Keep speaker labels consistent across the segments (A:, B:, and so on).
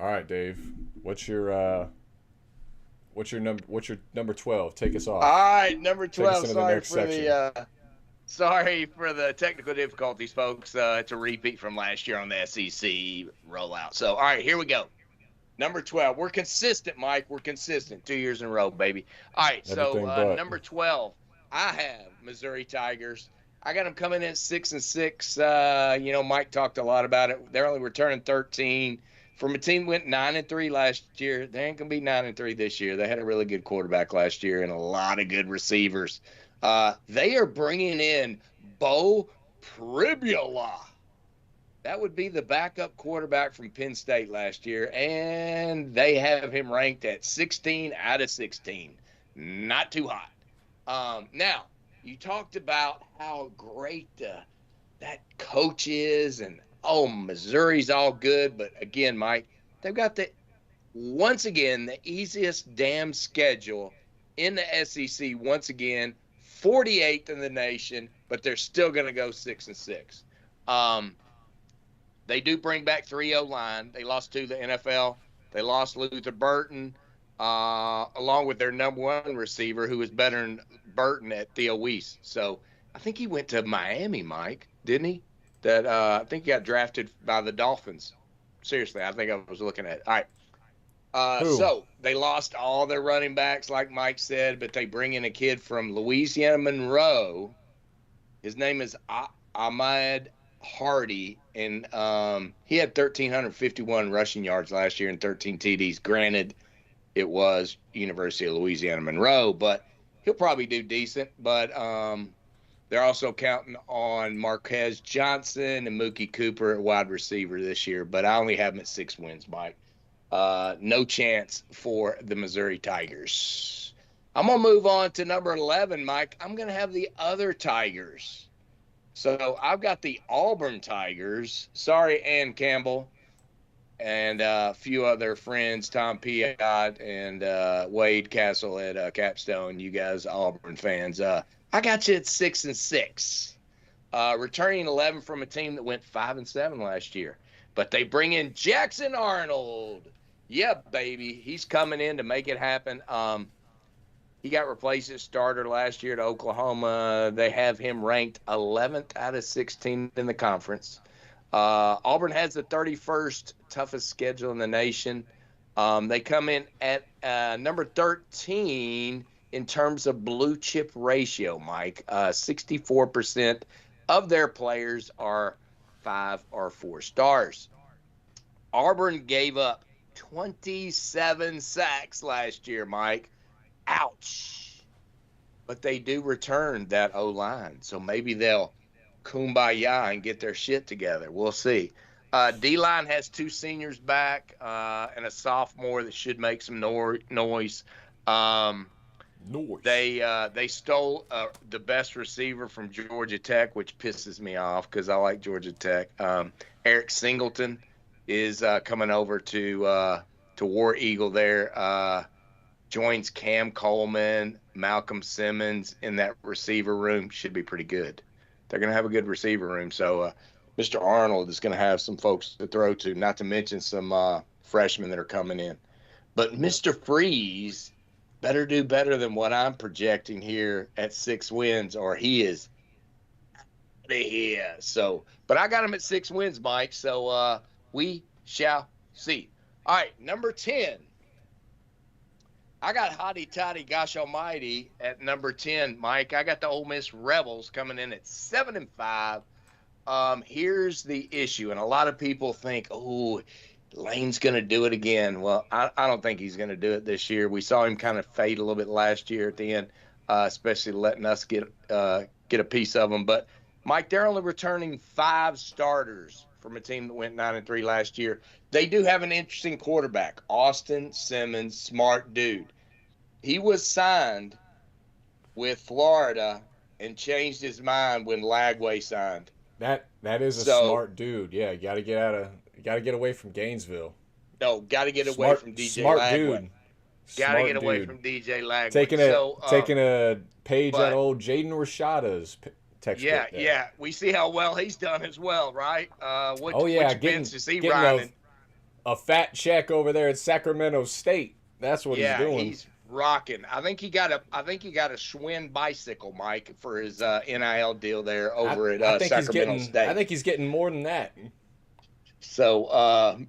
A: All right, Dave. What's your number 12? Take us
B: All
A: off.
B: right, number
A: Take us
B: 12.
A: into the next section.
B: Sorry for the technical difficulties, folks. It's a repeat from last year on the SEC rollout. So, all right, here we go. Number 12. We're consistent, Mike. We're consistent. 2 years in a row, baby. All right, so
A: Everything but.
B: number 12, I have Missouri Tigers. I got them coming in 6-6. Mike talked a lot about it. They're only returning 13. From a team went 9-3 last year, they ain't gonna be 9-3 this year. They had a really good quarterback last year and a lot of good receivers. They are bringing in Bo Pribula. That would be the backup quarterback from Penn State last year, and they have him ranked at 16 out of 16. Not too hot. Now, you talked about how great that coach is, and Missouri's all good. But again, Mike, they've got once again, the easiest damn schedule in the SEC. Once again, 48th in the nation, but they're still going to go 6-6. They do bring back 3-0 line. They lost to the NFL. They lost Luther Burton, along with their number one receiver, who was better than Burton at Theo Weiss. So I think he went to Miami, Mike, didn't he? I think he got drafted by the Dolphins. Seriously, I think I was looking at it. All right. So they lost all their running backs, like Mike said, but they bring in a kid from Louisiana Monroe. His name is Ahmad Hardy, and he had 1,351 rushing yards last year and 13 TDs. Granted, it was University of Louisiana Monroe, but he'll probably do decent. But they're also counting on Marquez Johnson and Mookie Cooper at wide receiver this year, but I only have them at 6 wins, Mike. No chance for the Missouri Tigers. I'm going to move on to number 11, Mike. I'm going to have the other Tigers. So I've got the Auburn Tigers. Sorry, Ann Campbell and a few other friends, Tom Piott and Wade Castle at Capstone. You guys, Auburn fans. I got you at 6-6. Returning 11 from a team that went 5-7 last year. But they bring in Jackson Arnold. Yeah, baby. He's coming in to make it happen. He got replaced as starter last year at Oklahoma. They have him ranked 11th out of 16 in the conference. Auburn has the 31st toughest schedule in the nation. They come in at number 13 in terms of blue chip ratio, Mike. 64% of their players are 5 or 4 stars. Auburn gave up 27 sacks last year, Mike. Ouch. But they do return that O-line, so maybe they'll kumbaya and get their shit together. We'll see. D-line has 2 seniors back and a sophomore that should make some noise. They stole the best receiver from Georgia Tech, which pisses me off because I like Georgia Tech. Eric Singleton is coming over to War Eagle there. Joins Cam Coleman, Malcolm Simmons in that receiver room. Should be pretty good. They're going to have a good receiver room. So Mr. Arnold is going to have some folks to throw to, not to mention some freshmen that are coming in. But Mr. Freeze better do better than what I'm projecting here at 6 wins, or he is out of here. So, but I got him at 6 wins, Mike. So we shall see. All right, number 10. I got Hotty Toddy Gosh Almighty at number 10, Mike. I got the Ole Miss Rebels coming in at 7-5. Here's the issue, and a lot of people think, Lane's going to do it again. Well, I don't think he's going to do it this year. We saw him kind of fade a little bit last year at the end, especially letting us get a piece of him. But, Mike, they're only returning 5 starters from a team that went 9-3 last year. They do have an interesting quarterback, Austin Simmons, smart dude. He was signed with Florida and changed his mind when Lagway signed.
A: That is a smart dude. Yeah, you got to get away from Gainesville.
B: No, got to get away from DJ
A: smart
B: Lagway.
A: Dude.
B: Got to get away from DJ Lagway.
A: Taking a page out of old Jaden Rashada's textbook.
B: Yeah. We see how well he's done as well, right? Which bench is he
A: getting
B: riding?
A: a fat check over there at Sacramento State. That's what he's
B: Yeah,
A: doing.
B: he's rocking. I think he got a Schwinn bicycle, Mike, for his NIL deal there over at
A: I think he's
B: Sacramento
A: getting. I
B: State.
A: think he's getting more than that.
B: So,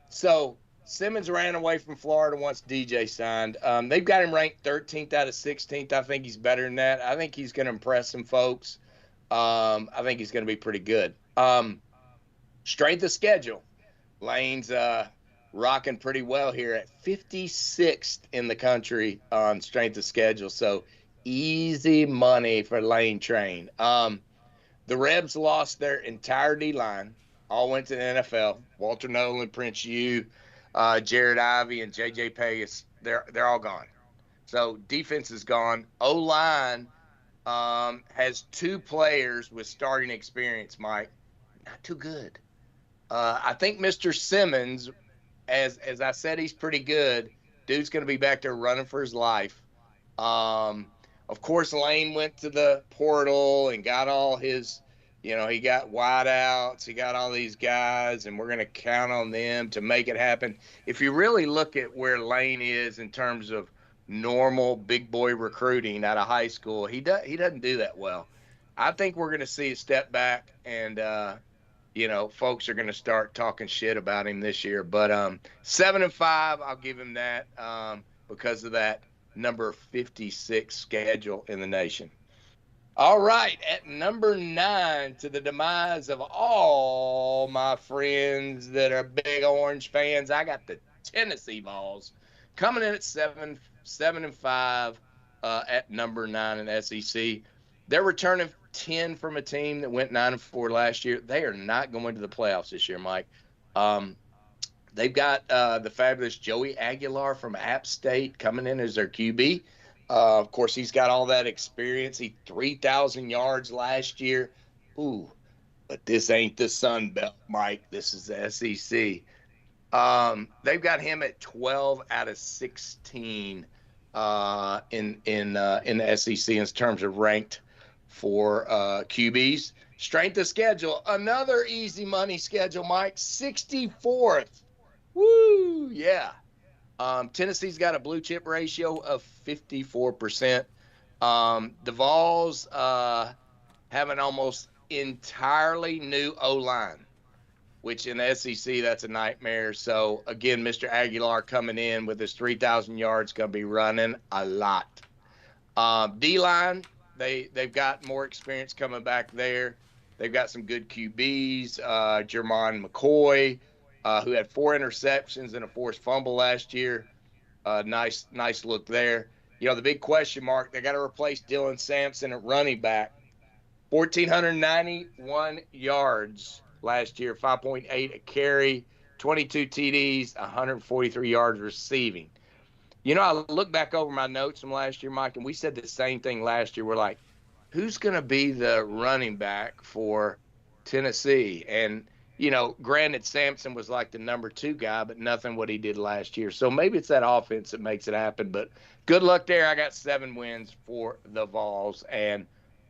B: so Simmons ran away from Florida once DJ signed. They've got him ranked 13th out of 16th. I think he's better than that. I think he's going to impress some folks. I think he's going to be pretty good. Strength of schedule. Lane's rocking pretty well here at 56th in the country on strength of schedule. So easy money for Lane Train. The Rebs lost their entire D line, all went to the NFL. Walter Nolan, Prince Hugh, Jared Ivey, and J.J. Pegas, they're all gone. So defense is gone. O-line has two players with starting experience, Mike. Not too good. I think Mr. Simmons, as I said, he's pretty good. Dude's going to be back there running for his life. Of course, Lane went to the portal and got all his, he got wideouts, he got all these guys, and we're going to count on them to make it happen. If you really look at where Lane is in terms of normal big boy recruiting out of high school, he doesn't do that well. I think we're going to see a step back, and folks are going to start talking shit about him this year. But 7-5, I'll give him that because of that number 56 schedule in the nation. All right, at number 9, to the demise of all my friends that are big Orange fans, I got the Tennessee Vols coming in at 7-5 at number 9 in SEC. They're returning 10 from a team that went 9-4 last year. They are not going to the playoffs this year, Mike. They've got the fabulous Joey Aguilar from App State coming in as their QB. Of course, he's got all that experience. He 3,000 yards last year. Ooh, but this ain't the Sun Belt, Mike. This is the SEC. They've got him at 12 out of 16 in the SEC in terms of ranked for QBs. Strength of schedule, another easy money schedule, Mike. 64th. Woo, yeah. Tennessee's got a blue chip ratio of 54%. The Vols have an almost entirely new O-line, which in the SEC, that's a nightmare. So, again, Mr. Aguilar coming in with his 3,000 yards, going to be running a lot. D-line, they've got more experience coming back there. They've got some good QBs. Jermon McCoy, who had 4 interceptions and a forced fumble last year. Nice look there. The big question mark, they got to replace Dylan Sampson at running back. 1,491 yards last year, 5.8 a carry, 22 TDs, 143 yards receiving. I look back over my notes from last year, Mike, and we said the same thing last year. We're like, who's going to be the running back for Tennessee? And, granted, Sampson was like the number 2 guy, but nothing what he did last year. So maybe it's that offense that makes it happen. But good luck there. I got 7 wins for the Vols. And,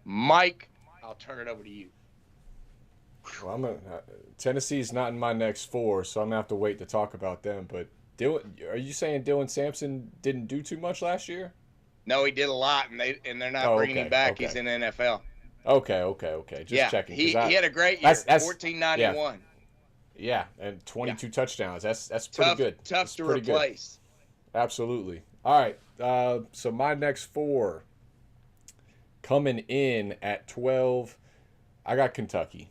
B: Mike, I'll turn it over to you.
A: Well, Tennessee's not in my next 4, so I'm going to have to wait to talk about them. But are you saying Dylan Sampson didn't do too much last year?
B: No, he did a lot, and they're not bringing him back. Okay. He's in the NFL.
A: Okay. Just checking.
B: He had a great year. 1491.
A: Yeah, and 22 touchdowns. That's pretty good.
B: Tough to replace.
A: Good. Absolutely. All right. So my next 4 coming in at 12. I got Kentucky.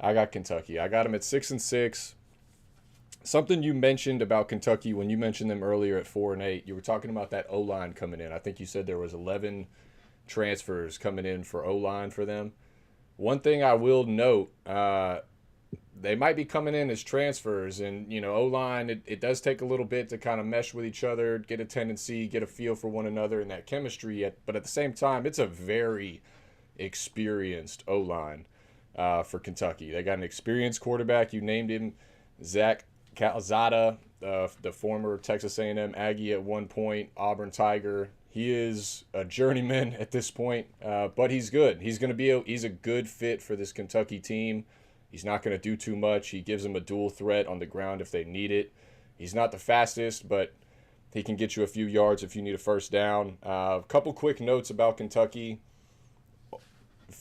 A: I got them at 6-6. Something you mentioned about Kentucky when you mentioned them earlier at 4-8, you were talking about that O-line coming in. I think you said there was 11 transfers coming in for O-line for them. One thing I will note, they might be coming in as transfers, and O-line, it does take a little bit to kind of mesh with each other, get a tendency, get a feel for one another and that chemistry. But at the same time, it's a very experienced O-line for Kentucky. They got an experienced quarterback. You named him, Zach Calzada, the former Texas A&M Aggie at one point, Auburn Tiger. He is a journeyman at this point, but he's good. He's a good fit for this Kentucky team. He's not going to do too much. He gives them a dual threat on the ground if they need it. He's not the fastest, but he can get you a few yards if you need a first down. A couple quick notes about Kentucky.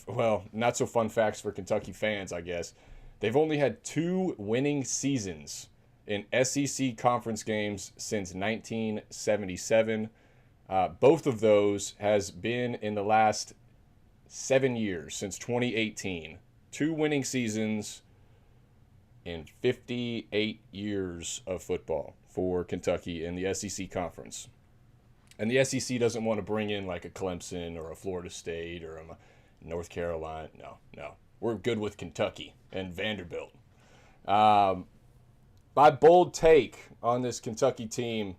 A: Well, not so fun facts for Kentucky fans, I guess. They've only had 2 winning seasons in SEC conference games since 1977. Both of those has been in the last 7 years, since 2018. 2 winning seasons in 58 years of football for Kentucky in the SEC conference. And the SEC doesn't want to bring in like a Clemson or a Florida State or a North Carolina. No. We're good with Kentucky and Vanderbilt. My bold take on this Kentucky team,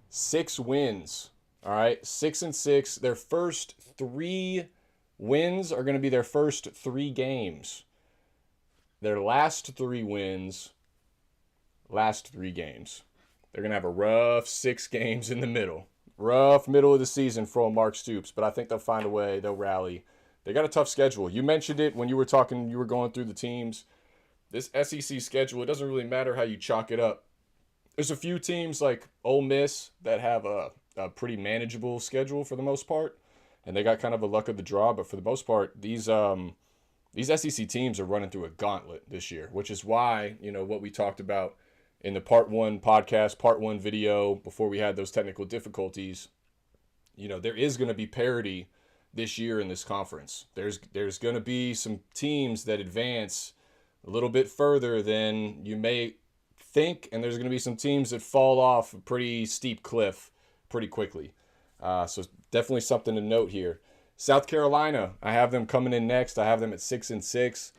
A: 6 wins. All right, 6-6. Their first 3 wins are going to be their first 3 games. Their last 3 wins, last 3 games. They're going to have a rough 6 games in the middle. Rough middle of the season for Mark Stoops, but I think they'll find a way. They'll rally. They got a tough schedule. You mentioned it when you were talking, you were going through the teams. This SEC schedule, it doesn't really matter how you chalk it up. There's a few teams like Ole Miss that have a pretty manageable schedule for the most part, and they got kind of a luck of the draw, but for the most part, these SEC teams are running through a gauntlet this year, which is why, what we talked about in the part 1 podcast, part 1 video, before we had those technical difficulties, there is going to be parity this year in this conference. There's going to be some teams that advance a little bit further than you may think, and there's going to be some teams that fall off a pretty steep cliff pretty quickly. So definitely something to note here. South Carolina, I have them coming in next. I have them at 6-6.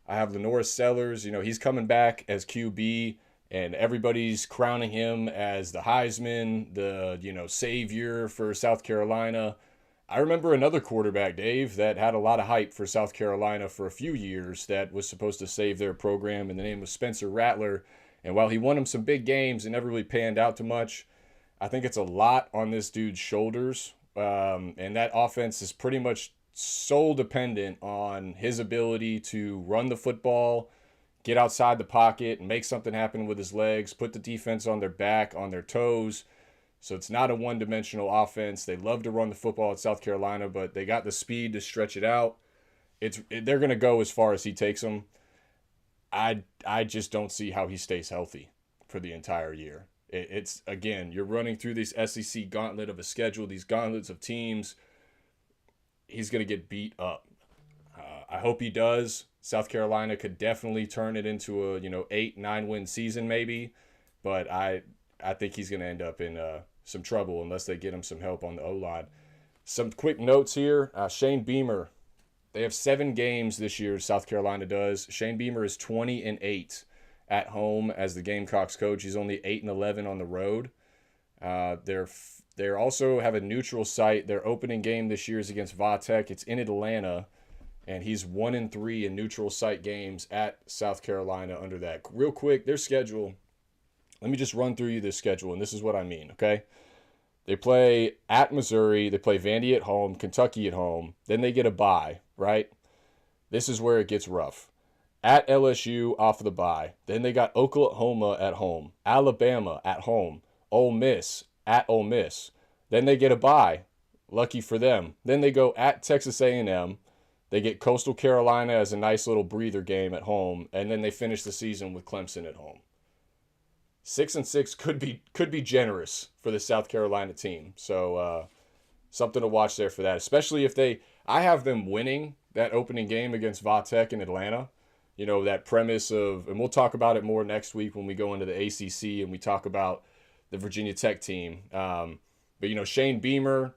A: I have Lenoris Sellers. He's coming back as QB, and everybody's crowning him as the Heisman, the savior for South Carolina. I remember another quarterback, Dave, that had a lot of hype for South Carolina for a few years that was supposed to save their program, and the name was Spencer Rattler. And while he won him some big games, it never really panned out too much. I think it's a lot on this dude's shoulders, and that offense is pretty much sole dependent on his ability to run the football, get outside the pocket, and make something happen with his legs, put the defense on their back, on their toes. So it's not a one-dimensional offense. They love to run the football at South Carolina, but they got the speed to stretch it out. They're going to go as far as he takes them. I just don't see how he stays healthy for the entire year. It's again, you're running through this SEC gauntlet of a schedule, these gauntlets of teams. He's going to get beat up. I hope he does. South Carolina could definitely turn it into a 8-9 win season maybe, but I think he's going to end up in some trouble unless they get him some help on the O-line. Some quick notes here. Shane Beamer, they have 7 games this year, South Carolina does. Shane Beamer is 20-8 at home as the Gamecocks coach. He's only 8-11 on the road. They also have a neutral site. Their opening game this year is against Vatech. It's in Atlanta, and he's 1-3 in neutral site games at South Carolina under that. Real quick, their schedule. Let me just run through you this schedule, and this is what I mean, okay? They play at Missouri. They play Vandy at home, Kentucky at home. Then they get a bye, right? This is where it gets rough. At LSU off of the bye. Then they got Oklahoma at home, Alabama at home, Ole Miss at Ole Miss. Then they get a bye. Lucky for them. Then they go at Texas A&M. They get Coastal Carolina as a nice little breather game at home, and then they finish the season with Clemson at home. 6-6 could be generous for the South Carolina team. So something to watch there for that, especially if I have them winning that opening game against Vatech in Atlanta. That premise of, and we'll talk about it more next week when we go into the ACC and we talk about the Virginia Tech team. But Shane Beamer,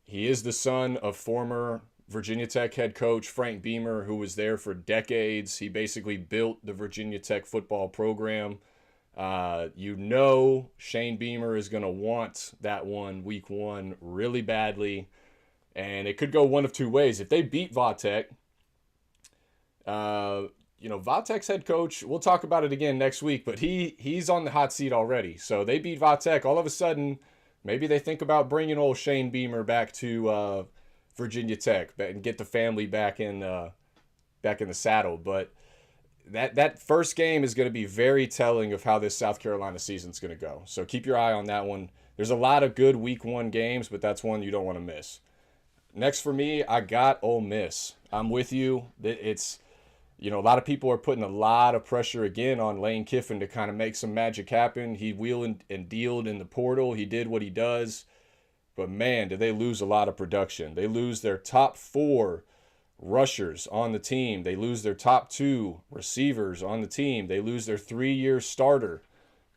A: he is the son of former Virginia Tech head coach Frank Beamer, who was there for decades. He basically built the Virginia Tech football program. Shane Beamer is going to want that one week 1 really badly, and it could go one of 2 ways. If they beat Vatech, Vatech's head coach, we'll talk about it again next week, but he's on the hot seat already. So they beat Vatech, all of a sudden, maybe they think about bringing old Shane Beamer back to Virginia Tech and get the family back in the saddle. But that first game is going to be very telling of how this South Carolina season is going to go. So keep your eye on that one. There's a lot of good week 1 games, but that's one you don't want to miss. Next for me, I got Ole Miss. I'm with you. It's, a lot of people are putting a lot of pressure again on Lane Kiffin to kind of make some magic happen. He wheeled and dealed in the portal. He did what he does. But man, did they lose a lot of production. They lose their top 4 rushers on the team. They lose their top 2 receivers on the team. They lose their 3-year starter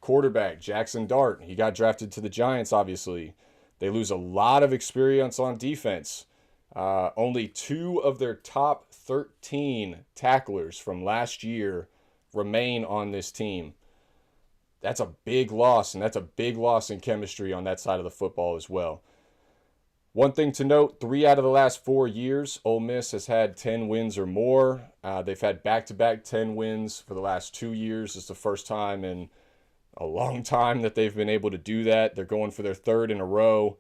A: quarterback, Jackson Dart. He got drafted to the Giants, obviously. They lose a lot of experience on defense. Only 2 of their top 13 tacklers from last year remain on this team. That's a big loss, and that's a big loss in chemistry on that side of the football as well. One thing to note, 3 out of the last 4 years, Ole Miss has had 10 wins or more. They've had back-to-back 10 wins for the last 2 years. It's the first time in a long time that they've been able to do that. They're going for their 3rd in a row.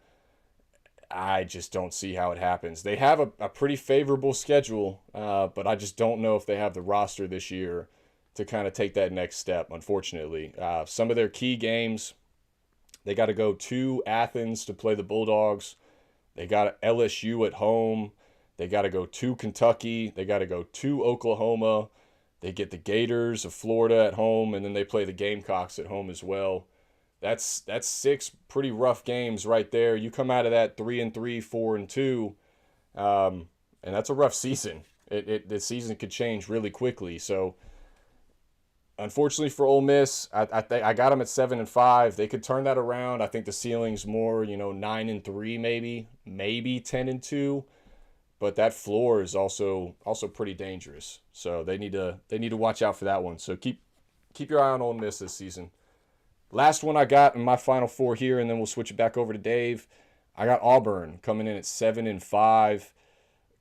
A: I just don't see how it happens. They have a pretty favorable schedule, but I just don't know if they have the roster this year to kind of take that next step, unfortunately. Some of their key games, they got to go to Athens to play the Bulldogs. They got LSU at home. They got to go to Kentucky. They got to go to Oklahoma. They get the Gators of Florida at home, and then they play the Gamecocks at home as well. That's 6 pretty rough games right there. You come out of that 3-3, 4-2, and that's a rough season. The season could change really quickly. So, unfortunately for Ole Miss, I got them at 7-5. They could turn that around. I think the ceiling's more, 9-3 maybe 10-2. But that floor is also pretty dangerous. So they need to watch out for that one. So keep your eye on Ole Miss this season. Last one I got in my final 4 here, and then we'll switch it back over to Dave. I got Auburn coming in at 7-5.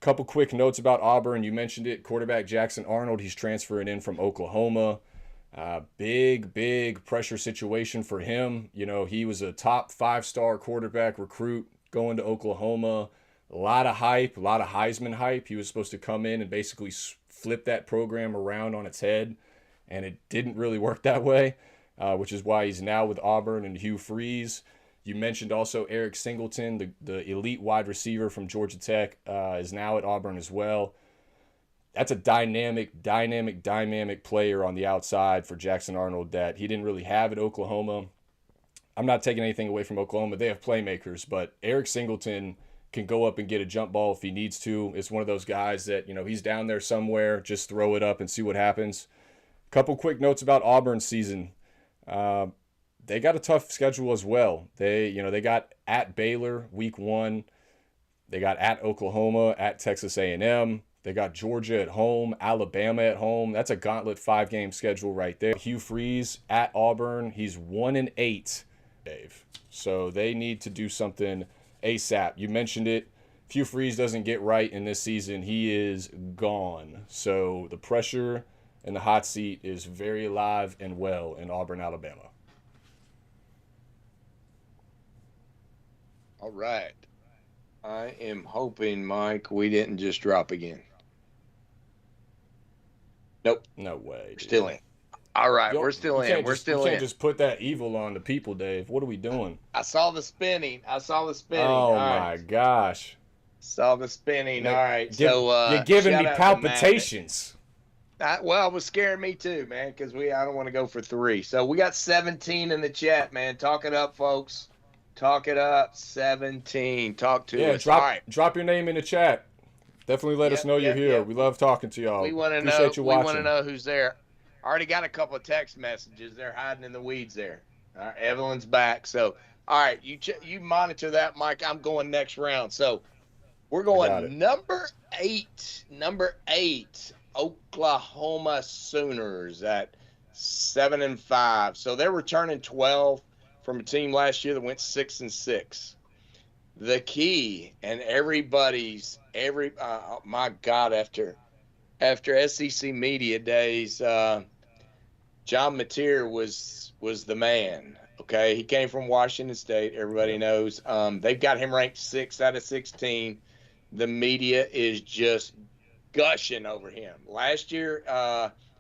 A: Couple quick notes about Auburn. You mentioned it. Quarterback Jackson Arnold, he's transferring in from Oklahoma. Big pressure situation for him. He was a top 5-star quarterback recruit going to Oklahoma. A lot of hype, a lot of Heisman hype. He was supposed to come in and basically flip that program around on its head, and it didn't really work that way, which is why he's now with Auburn and Hugh Freeze. You mentioned also Eric Singleton, the elite wide receiver from Georgia Tech, is now at Auburn as well. That's a dynamic player on the outside for Jackson Arnold that he didn't really have at Oklahoma. I'm not taking anything away from Oklahoma. They have playmakers, but Eric Singleton can go up and get a jump ball if he needs to. It's one of those guys that, he's down there somewhere, just throw it up and see what happens. Couple quick notes about Auburn's season. They got a tough schedule as well. They got at Baylor week 1. They got at Oklahoma, at Texas A&M. They got Georgia at home, Alabama at home. That's a gauntlet 5-game schedule right there. Hugh Freeze at Auburn. He's 1-8, Dave. So they need to do something ASAP. You mentioned it. If Hugh Freeze doesn't get right in this season, he is gone. So the pressure and the hot seat is very alive and well in Auburn, Alabama.
B: All right. I am hoping, Mike, we didn't just drop again. Nope.
A: No way.
B: We're still in. All right, we're still in. We're still in.
A: You can't just put that evil on the people, Dave. What are we doing?
B: I saw the spinning.
A: Oh, my gosh.
B: Saw the spinning. All right.
A: You're giving me palpitations.
B: It was scaring me too, man, because I don't want to go for 3. So we got 17 in the chat, man. Talk it up, folks. Talk it up. 17. Talk to us.
A: Drop your name in the chat. Definitely let us know you're here. Yep. We love talking to y'all.
B: We want to know. We want to know who's there. I already got a couple of text messages. They're hiding in the weeds there. All right, Evelyn's back. So, all right, you monitor that, Mike. I'm going next round. So, we're going number 8. Number 8, Oklahoma Sooners at 7-5. So they're returning 12 from a team last year that went 6-6. The key and my God, after SEC media days, John Mateer was the man. Okay, he came from Washington State. Everybody knows. They've got him ranked 6 out of 16. The media is just gushing over him. Last year,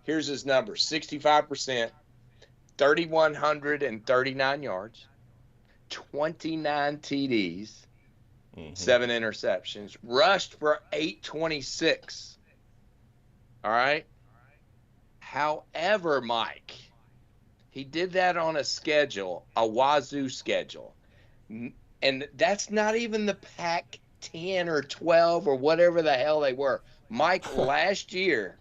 B: Here's his numbers: 65%, 3,139 yards, 29 TDs, 7 interceptions, rushed for 826. All right. However, Mike, he did that on a schedule, a Wazoo schedule. And that's not even the Pac 10 or 12 or whatever the hell they were. Mike, last year,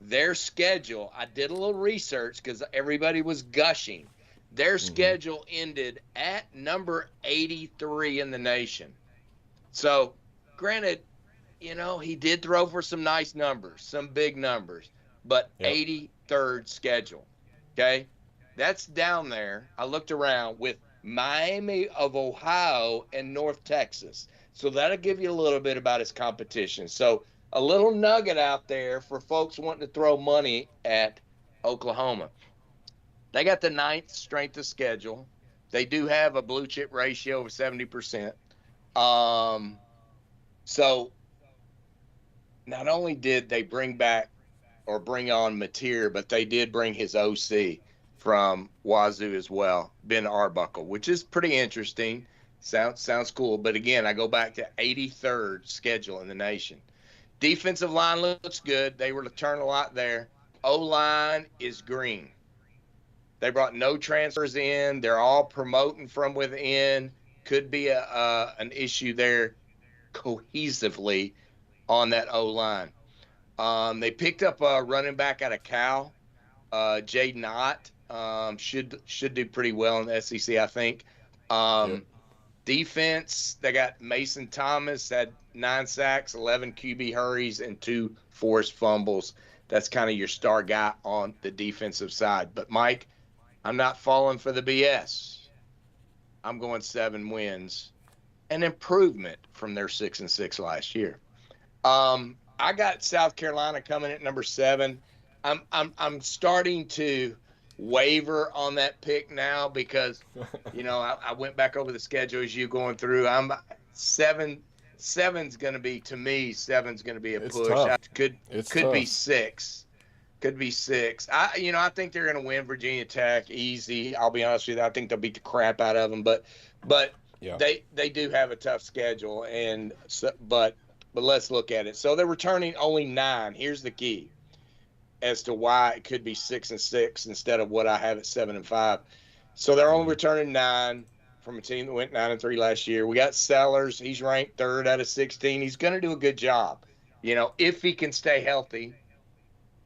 B: their schedule, I did a little research because everybody was gushing. Their schedule ended at number 83 in the nation. So, granted, you know, he did throw for some nice numbers, some big numbers, but 83rd schedule. Okay. That's down there. I looked around with Miami of Ohio and North Texas. So that'll give you a little bit about his competition. So a little nugget out there for folks wanting to throw money at Oklahoma. They got the 9th strength of schedule. They do have a blue chip ratio of 70%. So not only did they bring back or bring on Mateer, but they did bring his OC from Wazoo as well, Ben Arbuckle, which is pretty interesting. Sounds cool. But again, I go back to 83rd schedule in the nation. Defensive line looks good. They were returning a lot there. O-line is green. They brought no transfers in. They're all promoting from within. Could be an issue there cohesively on that O-line. They picked up a running back out of Cal, Jay Knott. Should do pretty well in the SEC, I think. Defense, they got Mason Thomas, had 9 sacks, 11 QB hurries, and 2 forced fumbles. That's kind of your star guy on the defensive side. But, Mike, I'm not falling for the BS. I'm going 7 wins. An improvement from their 6-6 last year. I got South Carolina coming at number 7. I'm starting to waver on that pick now because, you know, I went back over the schedule as you going through. I'm 7. 7's going to be, to me, 7's going to be a push. Could be 6. Could be 6. I think they're going to win Virginia Tech easy. I'll be honest with you. I think they'll beat the crap out of them, but they do have a tough schedule, and but let's look at it. So they're returning only 9. Here's the key as to why it could be 6-6 instead of what I have at 7-5. So they're only returning 9 from a team that went 9-3 last year. We got Sellers. He's ranked 3rd out of 16. He's going to do a good job, you know, if he can stay healthy.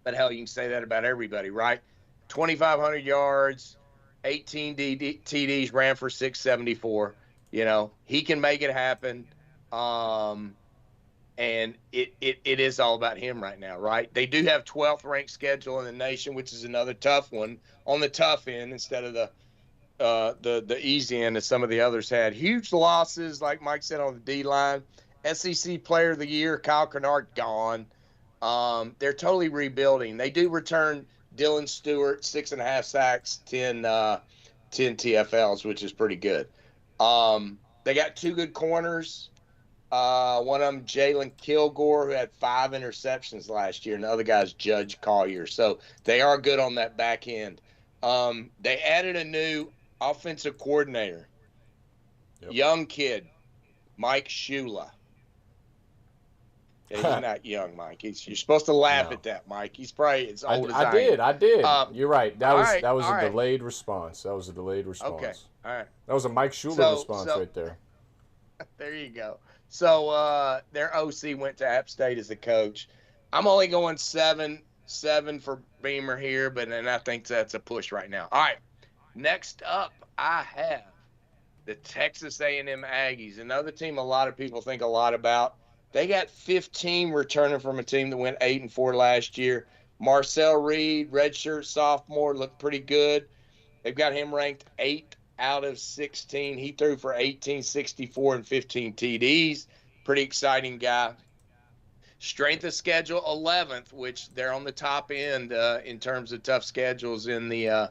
B: But hell, you can say that about everybody, right? 2,500 yards, 18 TDs, ran for 674. You know, he can make it happen. And it is all about him right now, right? They do have 12th ranked schedule in the nation, which is another tough one on the tough end instead of the easy end as some of the others had. Huge losses, like Mike said, on the D line. SEC Player of the Year, Kyle Kennard, gone. They're totally rebuilding. They do return Dylan Stewart, 6.5 sacks, 10 TFLs, which is pretty good. They got 2 good corners. One of them, Jalen Kilgore, who had 5 interceptions last year, and the other guy's Judge Collier. So they are good on that back end. They added a new offensive coordinator, young kid, Mike Shula. Yeah, he's not young, Mike. You're supposed to laugh at that, Mike. He's probably as old as I am.
A: I did. You're right. That was a delayed response. That was a delayed response.
B: Okay. All right.
A: That was a Mike Shula response right there.
B: There you go. So their OC went to App State as a coach. I'm only going 7 for Beamer here, but then I think that's a push right now. All right. Next up, I have the Texas A&M Aggies, another team a lot of people think a lot about. They got 15 returning from a team that went 8-4 last year. Marcel Reed, redshirt sophomore, looked pretty good. They've got him ranked 8 out of 16. He threw for 1864 and 15 TDs. Pretty exciting guy. Strength of schedule 11th, which they're on the top end in terms of tough schedules in the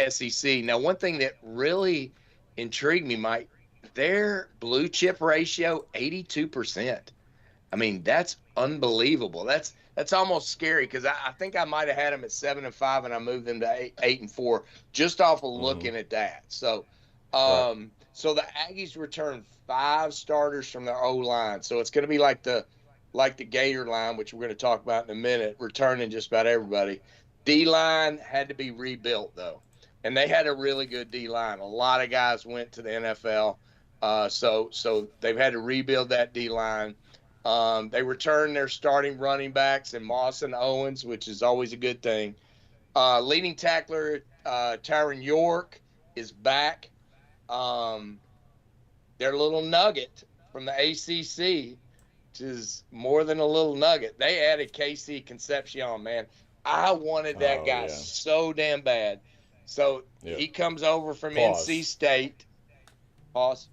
B: SEC. Now, one thing that really intrigued me, Mike, their blue chip ratio 82%. I mean, that's unbelievable. That's almost scary because I think I might have had them at 7-5, and I moved them to 8-4 just off of
A: Mm-hmm.
B: looking at that. So,
A: Right.
B: so the Aggies returned 5 starters from their O line. So it's going to be like the Gator line, which we're going to talk about in a minute, returning just about everybody. D line had to be rebuilt though, and they had a really good D line. A lot of guys went to the NFL, so they've had to rebuild that D line. They returned their starting running backs in Moss and Owens, which is always a good thing. Leading tackler Tyron York is back. Um, their little nugget from the ACC, which is more than a little nugget. They added KC Concepcion, man. I wanted that
A: Oh
B: guy
A: yeah.
B: so damn bad. So
A: Yep.
B: he comes over from NC
A: Pause.
B: State. Pause.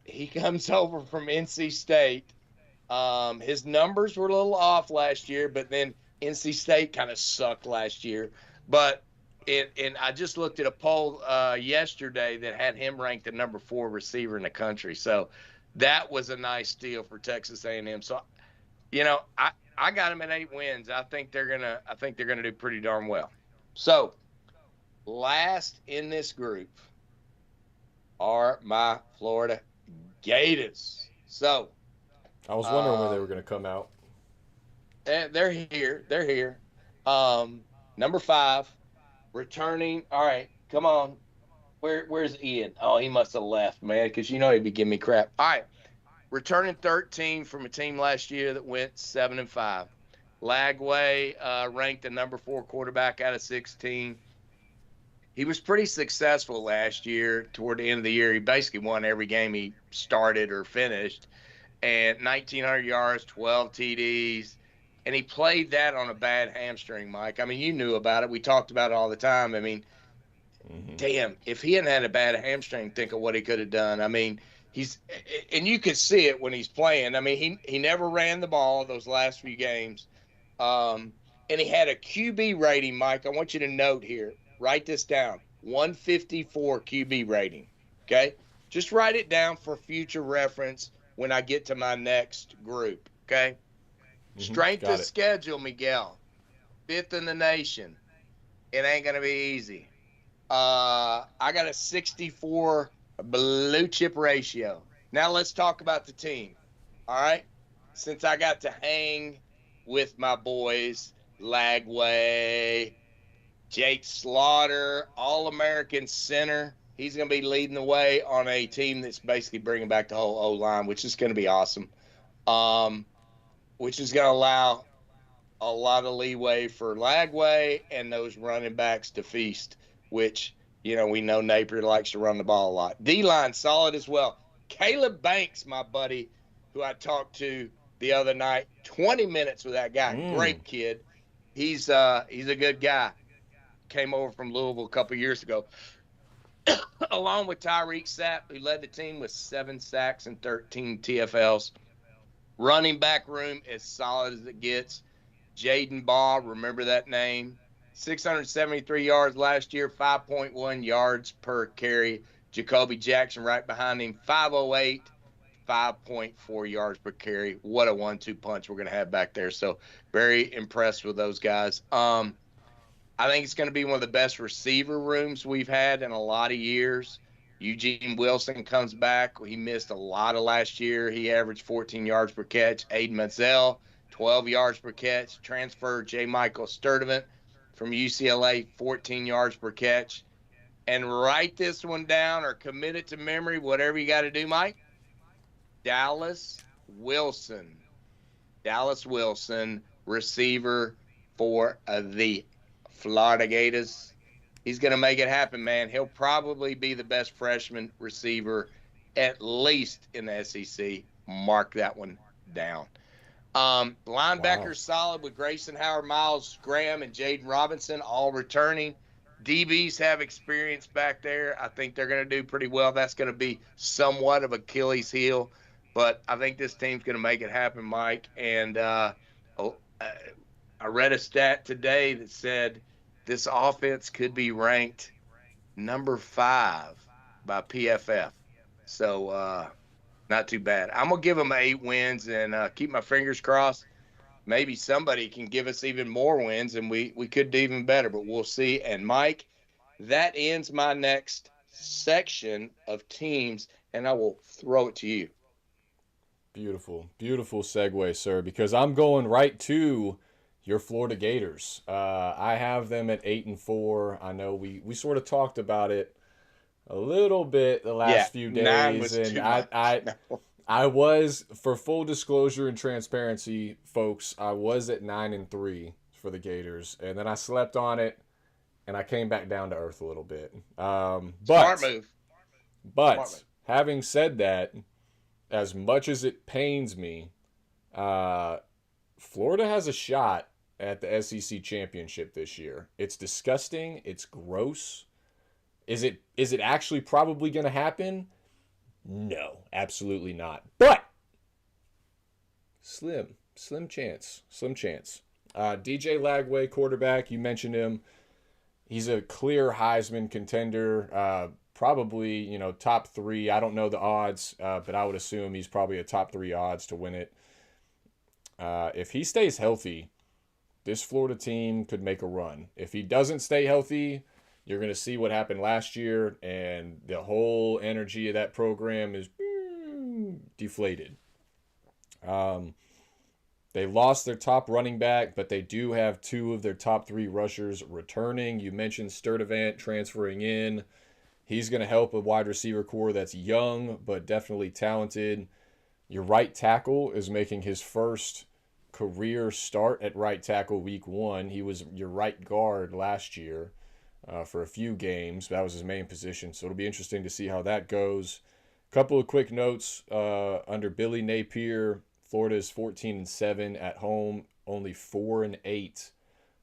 B: He comes over from NC State. His numbers were a little off last year, but then NC State kind of sucked last year. But and I just looked at a poll yesterday that had him ranked the number 4 receiver in the country. So that was a nice deal for Texas A&M. So I got him at 8 wins. I think they're gonna do pretty darn well. So last in this group are my Florida Gators. So
A: I was wondering when they were
B: um,
A: going to come out.
B: they're here. They're here. Um, Number 5, returning. All right, come on. Where's Ian? Oh, he must have left, man, because he'd be giving me crap. All right, returning 13 from a team last year that went 7-5. Lagway ranked the number 4 quarterback out of 16. He was pretty successful last year. Toward the end of the year, he basically won every game he started or finished, and 1,900 yards, 12 TDs. And he played that on a bad hamstring, Mike. I mean, you knew about it. We talked about it all the time. I mean,
A: Mm-hmm.
B: damn, if he hadn't had a bad hamstring, think of what he could have done. I mean, and you could see it when he's playing. I mean, he never ran the ball those last few games. Um, and he had a QB rating, Mike. I want you to note here, write this down, 154 QB rating. Okay. Just write it down for future reference when I get to my next group. Okay.
A: Mm-hmm.
B: Strength of
A: Got it.
B: schedule, Miguel, 5th in the nation. It ain't going to be easy. I got a 64 blue chip ratio. Now let's talk about the team. All right. Since I got to hang with my boys, Lagway, Jake Slaughter, All American center, he's going to be leading the way on a team that's basically bringing back the whole O line, which is going to be awesome. Um, which is going to allow a lot of leeway for Lagway and those running backs to feast, which, we know Napier likes to run the ball a lot. D-line solid as well. Caleb Banks, my buddy, who I talked to the other night, 20 minutes with that guy.
A: Mm.
B: Great kid. He's a good guy. Came over from Louisville a couple years ago. Along with Tyreek Sapp, who led the team with 7 sacks and 13 TFLs. Running back room as solid as it gets. Jaden Baugh, remember that name. 673 yards last year, 5.1 yards per carry. Jacoby Jackson right behind him, 508, 5.4 yards per carry. What a 1-2 punch we're going to have back there. So very impressed with those guys. I think it's going to be one of the best receiver rooms we've had in a lot of years. Eugene Wilson comes back. He missed a lot of last year. He averaged 14 yards per catch. Aiden Mazel, 12 yards per catch. Transfer J. Michael Sturdivant from UCLA, 14 yards per catch. And write this one down or commit it to memory, whatever you got to do, Mike. Dallas Wilson, receiver for the Florida Gators. He's going to make it happen, man. He'll probably be the best freshman receiver, at least in the SEC. Mark that one down. Linebackers
A: Wow.
B: solid with Grayson Howard, Miles Graham, and Jaden Robinson all returning. DBs have experience back there. I think they're going to do pretty well. That's going to be somewhat of Achilles' heel, but I think this team's going to make it happen, Mike. And I read a stat today that said this offense could be ranked number 5 by PFF. So Not too bad. I'm gonna give them 8 wins and keep my fingers crossed. Maybe somebody can give us even more wins, and we could do even better. But we'll see. And Mike, that ends my next section of teams, and I will throw it to you.
A: Beautiful, beautiful segue, sir, because I'm going right to your Florida Gators. I have them at 8-4. I know we sort of talked about it a little bit the
B: Yeah,
A: last few
B: 9
A: days,
B: was
A: and
B: too much. No.
A: I was, for full disclosure and transparency, folks, I was at 9-3 for the Gators, and then I slept on it, and I came back down to earth a little bit.
B: Smart move. Smart
A: But
B: move.
A: having said that, as much as it pains me, uh, Florida has a shot at the SEC championship this year. It's disgusting. It's gross. Is it actually probably going to happen? No, absolutely not. But slim chance, slim chance. DJ Lagway, quarterback. You mentioned him. He's a clear Heisman contender. Probably, top three. I don't know the odds, but I would assume he's probably a top three odds to win it. If he stays healthy, this Florida team could make a run. If he doesn't stay healthy, you're going to see what happened last year, and the whole energy of that program is deflated. They lost their top running back, but they do have two of their top three rushers returning. You mentioned Sturdivant transferring in. He's going to help a wide receiver core that's young but definitely talented. Your right tackle is making his first career start at right tackle week 1. He was your right guard last year for a few games. That was his main position, so it'll be interesting to see how that goes. Couple of quick notes. Under Billy Napier, Florida is 14-7 at home, only 4-8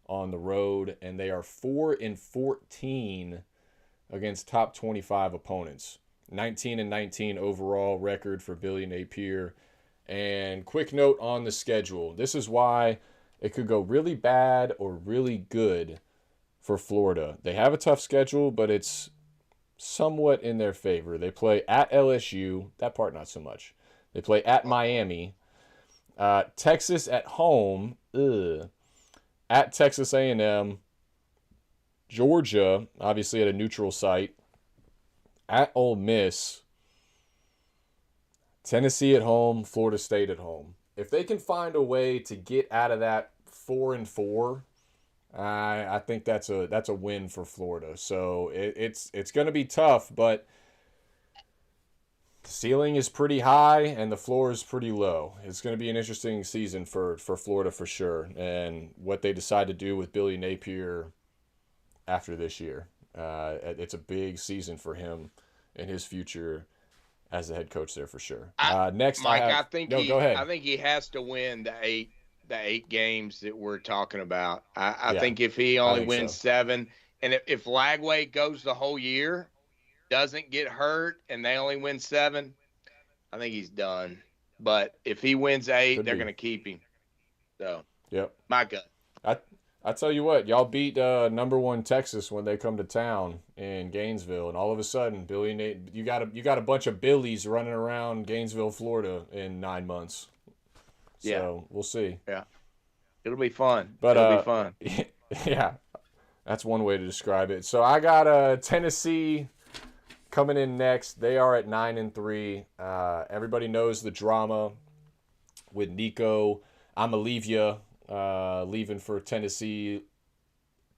A: on the road, and they are 4-14 against top 25 opponents. 19-19 overall record for Billy Napier. And quick note on the schedule. This is why it could go really bad or really good for Florida. They have a tough schedule, but it's somewhat in their favor. They play at LSU. That part not so much. They play at Miami. Texas at home. At Texas A&M. Georgia, obviously at a neutral site. At Ole Miss. Tennessee at home. Florida State at home. If they can find a way to get out of that 4-4, I think that's a win for Florida. So it's going to be tough, but the ceiling is pretty high and the floor is pretty low. It's going to be an interesting season for Florida for sure, and what they decide to do with Billy Napier after this year. It's a big season for him and his future as the head coach there for sure. Next,
B: Mike,
A: go ahead.
B: I think he has to win the eight games that we're talking about. I think if he only wins 7, and if Lagway goes the whole year, doesn't get hurt, and they only win 7, I think he's done. But if he wins 8, they're going to keep him. So,
A: yep,
B: my gut.
A: I tell you what, y'all beat number 1 Texas when they come to town in Gainesville, and all of a sudden, you got a bunch of Billies running around Gainesville, Florida in 9 months. So we'll see.
B: Yeah, it'll be fun.
A: But
B: it'll be fun.
A: Yeah, that's one way to describe it. So I got Tennessee coming in next. They are at 9-3. Everybody knows the drama with Nico Amalivia leaving for Tennessee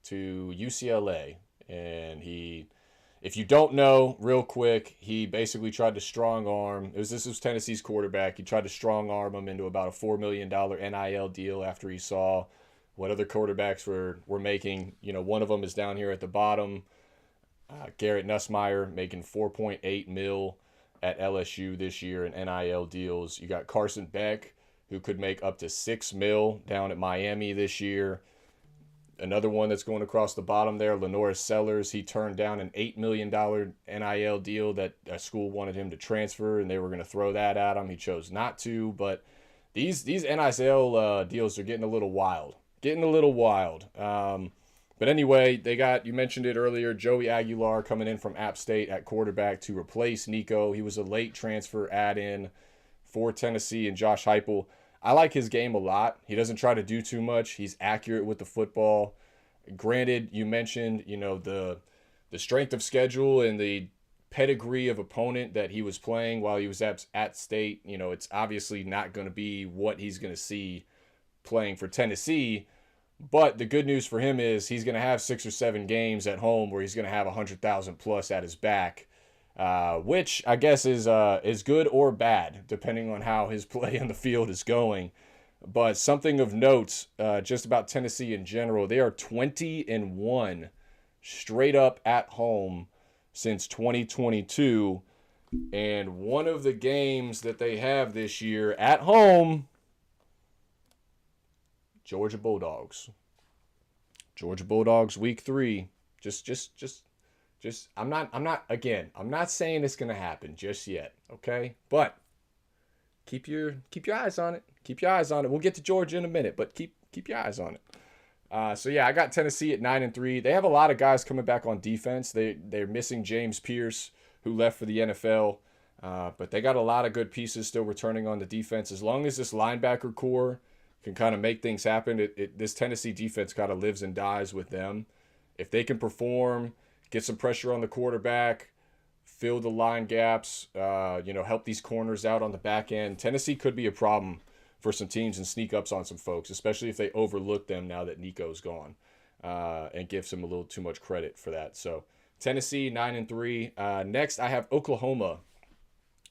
A: to UCLA, and if you don't know, real quick, he basically tried to strong arm. This was Tennessee's quarterback. He tried to strong arm him into about a $4 million NIL deal after he saw what other quarterbacks were making. One of them is down here at the bottom. Garrett Nussmeier making $4.8 million at LSU this year in NIL deals. You got Carson Beck, who could make up to $6 million down at Miami this year. Another one that's going across the bottom there, Lenoris Sellers. He turned down an $8 million NIL deal that a school wanted him to transfer, and they were going to throw that at him. He chose not to. But these NIL deals are getting a little wild. But anyway, they got, you mentioned it earlier, Joey Aguilar coming in from App State at quarterback to replace Nico. He was a late transfer add-in for Tennessee, and Josh Heupel. I like his game a lot. He doesn't try to do too much. He's accurate with the football. Granted, you mentioned, the strength of schedule and the pedigree of opponent that he was playing while he was at State. It's obviously not going to be what he's going to see playing for Tennessee. But the good news for him is he's going to have 6 or 7 games at home where he's going to have 100,000 plus at his back, which I guess is good or bad depending on how his play on the field is going. But something of note, just about Tennessee in general, they are 20-1 straight up at home since 2022. And one of the games that they have this year at home, Georgia Bulldogs. Georgia Bulldogs week 3. I'm not saying it's gonna happen just yet, okay? But keep your eyes on it. Keep your eyes on it. We'll get to Georgia in a minute, but keep your eyes on it. So yeah, I got Tennessee at 9-3. They have a lot of guys coming back on defense. They're missing James Pierce, who left for the NFL, but they got a lot of good pieces still returning on the defense. As long as this linebacker core can kind of make things happen, this Tennessee defense kind of lives and dies with them. If they can perform, get some pressure on the quarterback, fill the line gaps, help these corners out on the back end, Tennessee could be a problem for some teams and sneak ups on some folks, especially if they overlook them now that Nico's gone, and gives him a little too much credit for that. So Tennessee 9-3. Next, I have Oklahoma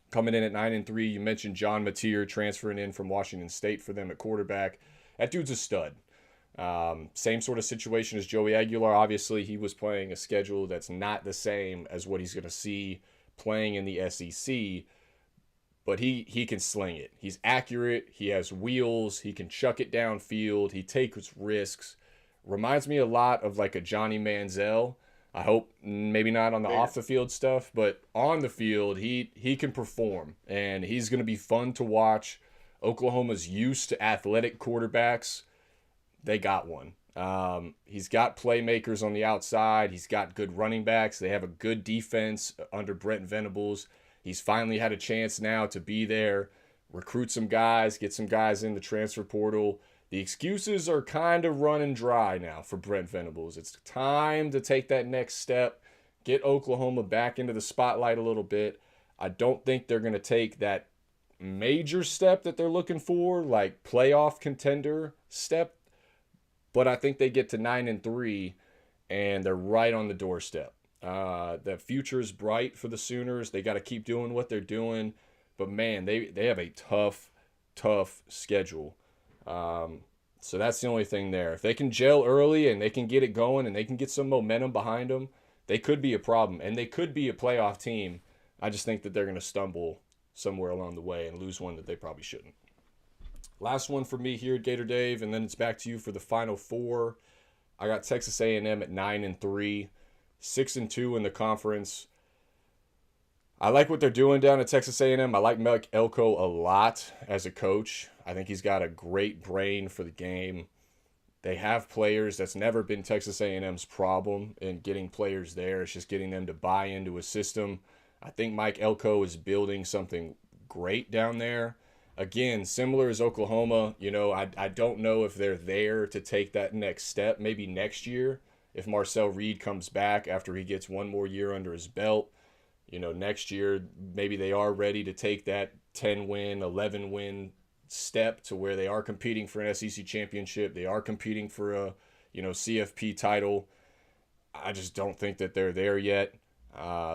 A: coming in at 9-3. You mentioned John Mateer transferring in from Washington State for them at quarterback. That dude's a stud. Same sort of situation as Joey Aguilar. Obviously, he was playing a schedule that's not the same as what he's going to see playing in the SEC, but he can sling it. He's accurate. He has wheels. He can chuck it downfield. He takes risks. Reminds me a lot of like a Johnny Manziel. I hope maybe not on the off the field stuff, but on the field, he can perform, and he's going to be fun to watch. Oklahoma's used to athletic quarterbacks. They got one. He's got playmakers on the outside. He's got good running backs. They have a good defense under Brent Venables. He's finally had a chance now to be there, recruit some guys, get some guys in the transfer portal. The excuses are kind of running dry now for Brent Venables. It's time to take that next step, get Oklahoma back into the spotlight a little bit. I don't think they're going to take that major step that they're looking for, like playoff contender step, but I think they get to 9-3 and they're right on the doorstep. The future is bright for the Sooners. They got to keep doing what they're doing, but man, they have a tough schedule. So that's the only thing there. If they can gel early and they can get it going and they can get some momentum behind them, they could be a problem and they could be a playoff team. I just think that they're going to stumble somewhere along the way and lose one that they probably shouldn't. Last one for me here at Gator Dave, and then it's back to you for the final 4. I got Texas A&M at 9-3, 6-2 in the conference. I like what they're doing down at Texas A&M. I like Mike Elko a lot as a coach. I think he's got a great brain for the game. They have players. That's never been Texas A&M's problem in getting players there. It's just getting them to buy into a system. I think Mike Elko is building something great down there. Again, similar as Oklahoma, I don't know if they're there to take that next step. Maybe next year, if Marcel Reed comes back after he gets one more year under his belt, next year, maybe they are ready to take that 10-win, 11-win step to where they are competing for an SEC championship. They are competing for a, CFP title. I just don't think that they're there yet.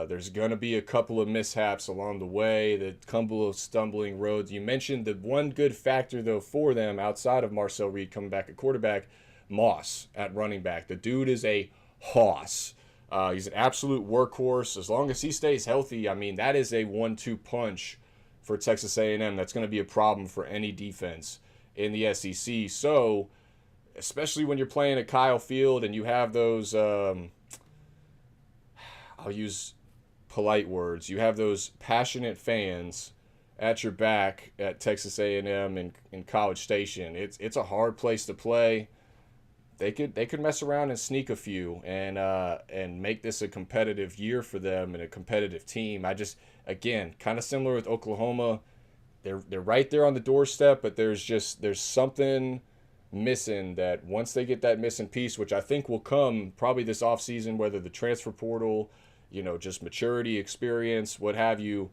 A: There's going to be a couple of mishaps along the way, the couple of stumbling roads. You mentioned the one good factor, though, for them outside of Marcel Reed coming back at quarterback, Moss at running back. The dude is a hoss. He's an absolute workhorse. As long as he stays healthy, that is a 1-2 punch for Texas A&M. That's going to be a problem for any defense in the SEC. So, especially when you're playing at Kyle Field and you have those, I'll use polite words, you have those passionate fans at your back at Texas A&M and in College Station. It's a hard place to play. they could mess around and sneak a few and make this a competitive year for them and a competitive team. I just, again, kind of similar with Oklahoma. They're right there on the doorstep, but there's something missing, that once they get that missing piece, which I think will come probably this offseason, whether the transfer portal, just maturity, experience, what have you.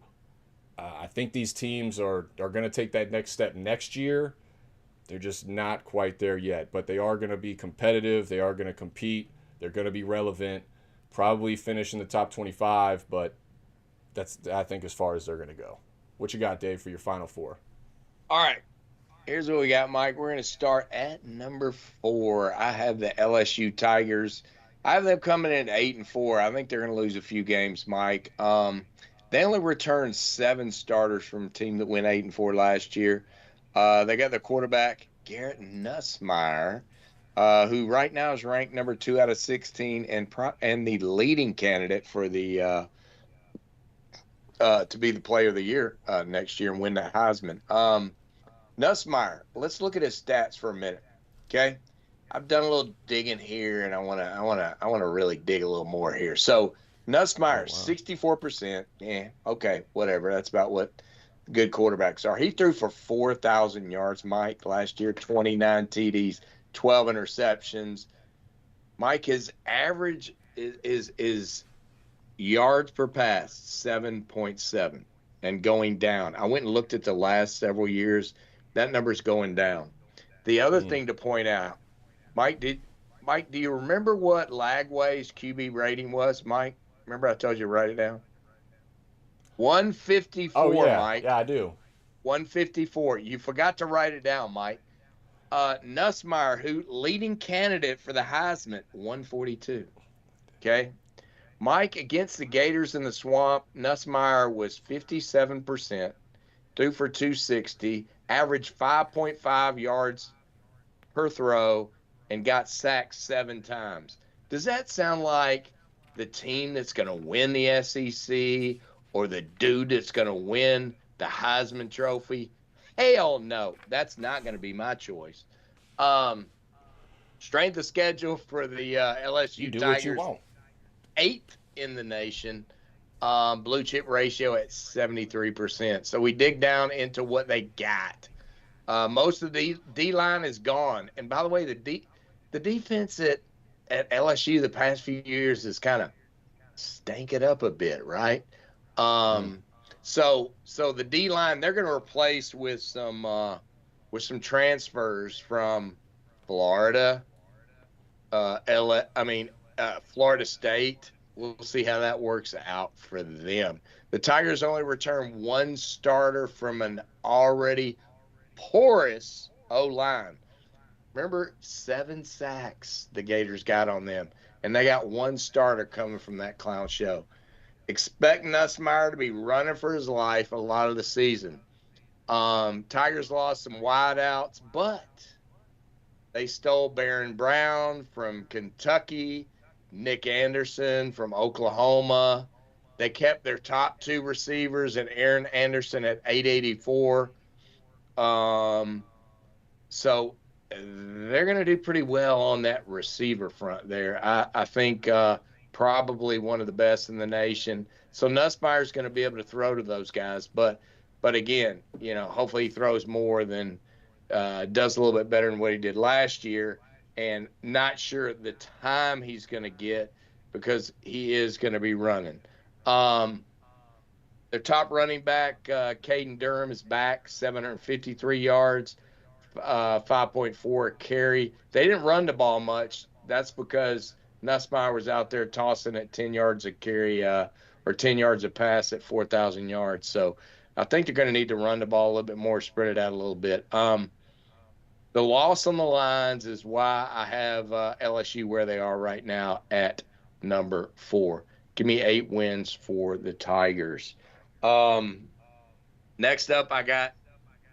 A: I think these teams are going to take that next step next year. They're just not quite there yet, but they are going to be competitive. They are going to compete. They're going to be relevant. Probably finish in the top 25, but that's, I think, as far as they're going to go. What you got, Dave, for your final four?
B: All right. Here's what we got, Mike. We're going to start at number 4. I have the LSU Tigers. I have them coming in at 8-4. I think they're going to lose a few games, Mike. They only returned 7 starters from a team that went 8-4 last year. They got their quarterback, Garrett Nussmeier, who right now is ranked number 2 out of 16 and the leading candidate for the to be the player of the year next year and win the Heisman. Nussmeier, let's look at his stats for a minute. Okay. I've done a little digging here, and I want to really dig a little more here. So Nussmeier, 64%. Yeah, okay, whatever. That's about what good quarterbacks are. He threw for 4,000 yards, Mike, last year, 29 TDs, 12 interceptions. Mike, his average is yards per pass, 7.7, and going down. I went and looked at the last several years. That number's going down. The other thing to point out, Mike, do you remember what Lagway's QB rating was, Mike? Remember I told you to write it down? 154,
A: Oh, yeah.
B: Mike.
A: Yeah, I do.
B: 154. You forgot to write it down, Mike. Nussmeier, who leading candidate for the Heisman, 142. Okay. Mike, against the Gators in the Swamp, Nussmeier was 57%, threw for 260, averaged 5.5 yards per throw, and got sacked 7 times. Does that sound like the team that's going to win the SEC or the dude that's going to win the Heisman Trophy? Hell no. That's not going to be my choice. Strength of schedule for the LSU
A: You do
B: Tigers,
A: what you want.
B: 8th in the nation. Blue chip ratio at 73%. So we dig down into what they got. Most of the D-line is gone. And by the way, the defense at LSU the past few years is kind of stank it up a bit, right? So the D-line, they're going to replace with some transfers from Florida, Florida State. We'll see how that works out for them. The Tigers only return 1 starter from an already porous O-line. Remember, 7 sacks the Gators got on them, and they got 1 starter coming from that clown show. Expect Nussmeier to be running for his life a lot of the season. Tigers lost some wideouts, but they stole Baron Brown from Kentucky, Nick Anderson from Oklahoma. They kept their top 2 receivers and Aaron Anderson at 884. So they're going to do pretty well on that receiver front there. I think probably one of the best in the nation. So Nussmeier's going to be able to throw to those guys. But again, hopefully he throws more than does a little bit better than what he did last year. And not sure the time he's going to get because he is going to be running. Their top running back, Caden Durham, is back, 753 yards, 5.4 carry. They didn't run the ball much. That's because Nussmeier was out there tossing at 10 yards a carry or 10 yards a pass at 4,000 yards. So I think they're going to need to run the ball a little bit more, spread it out a little bit. The loss on the lines is why I have LSU where they are right now at number 4. Give me 8 wins for the Tigers. Next up, I got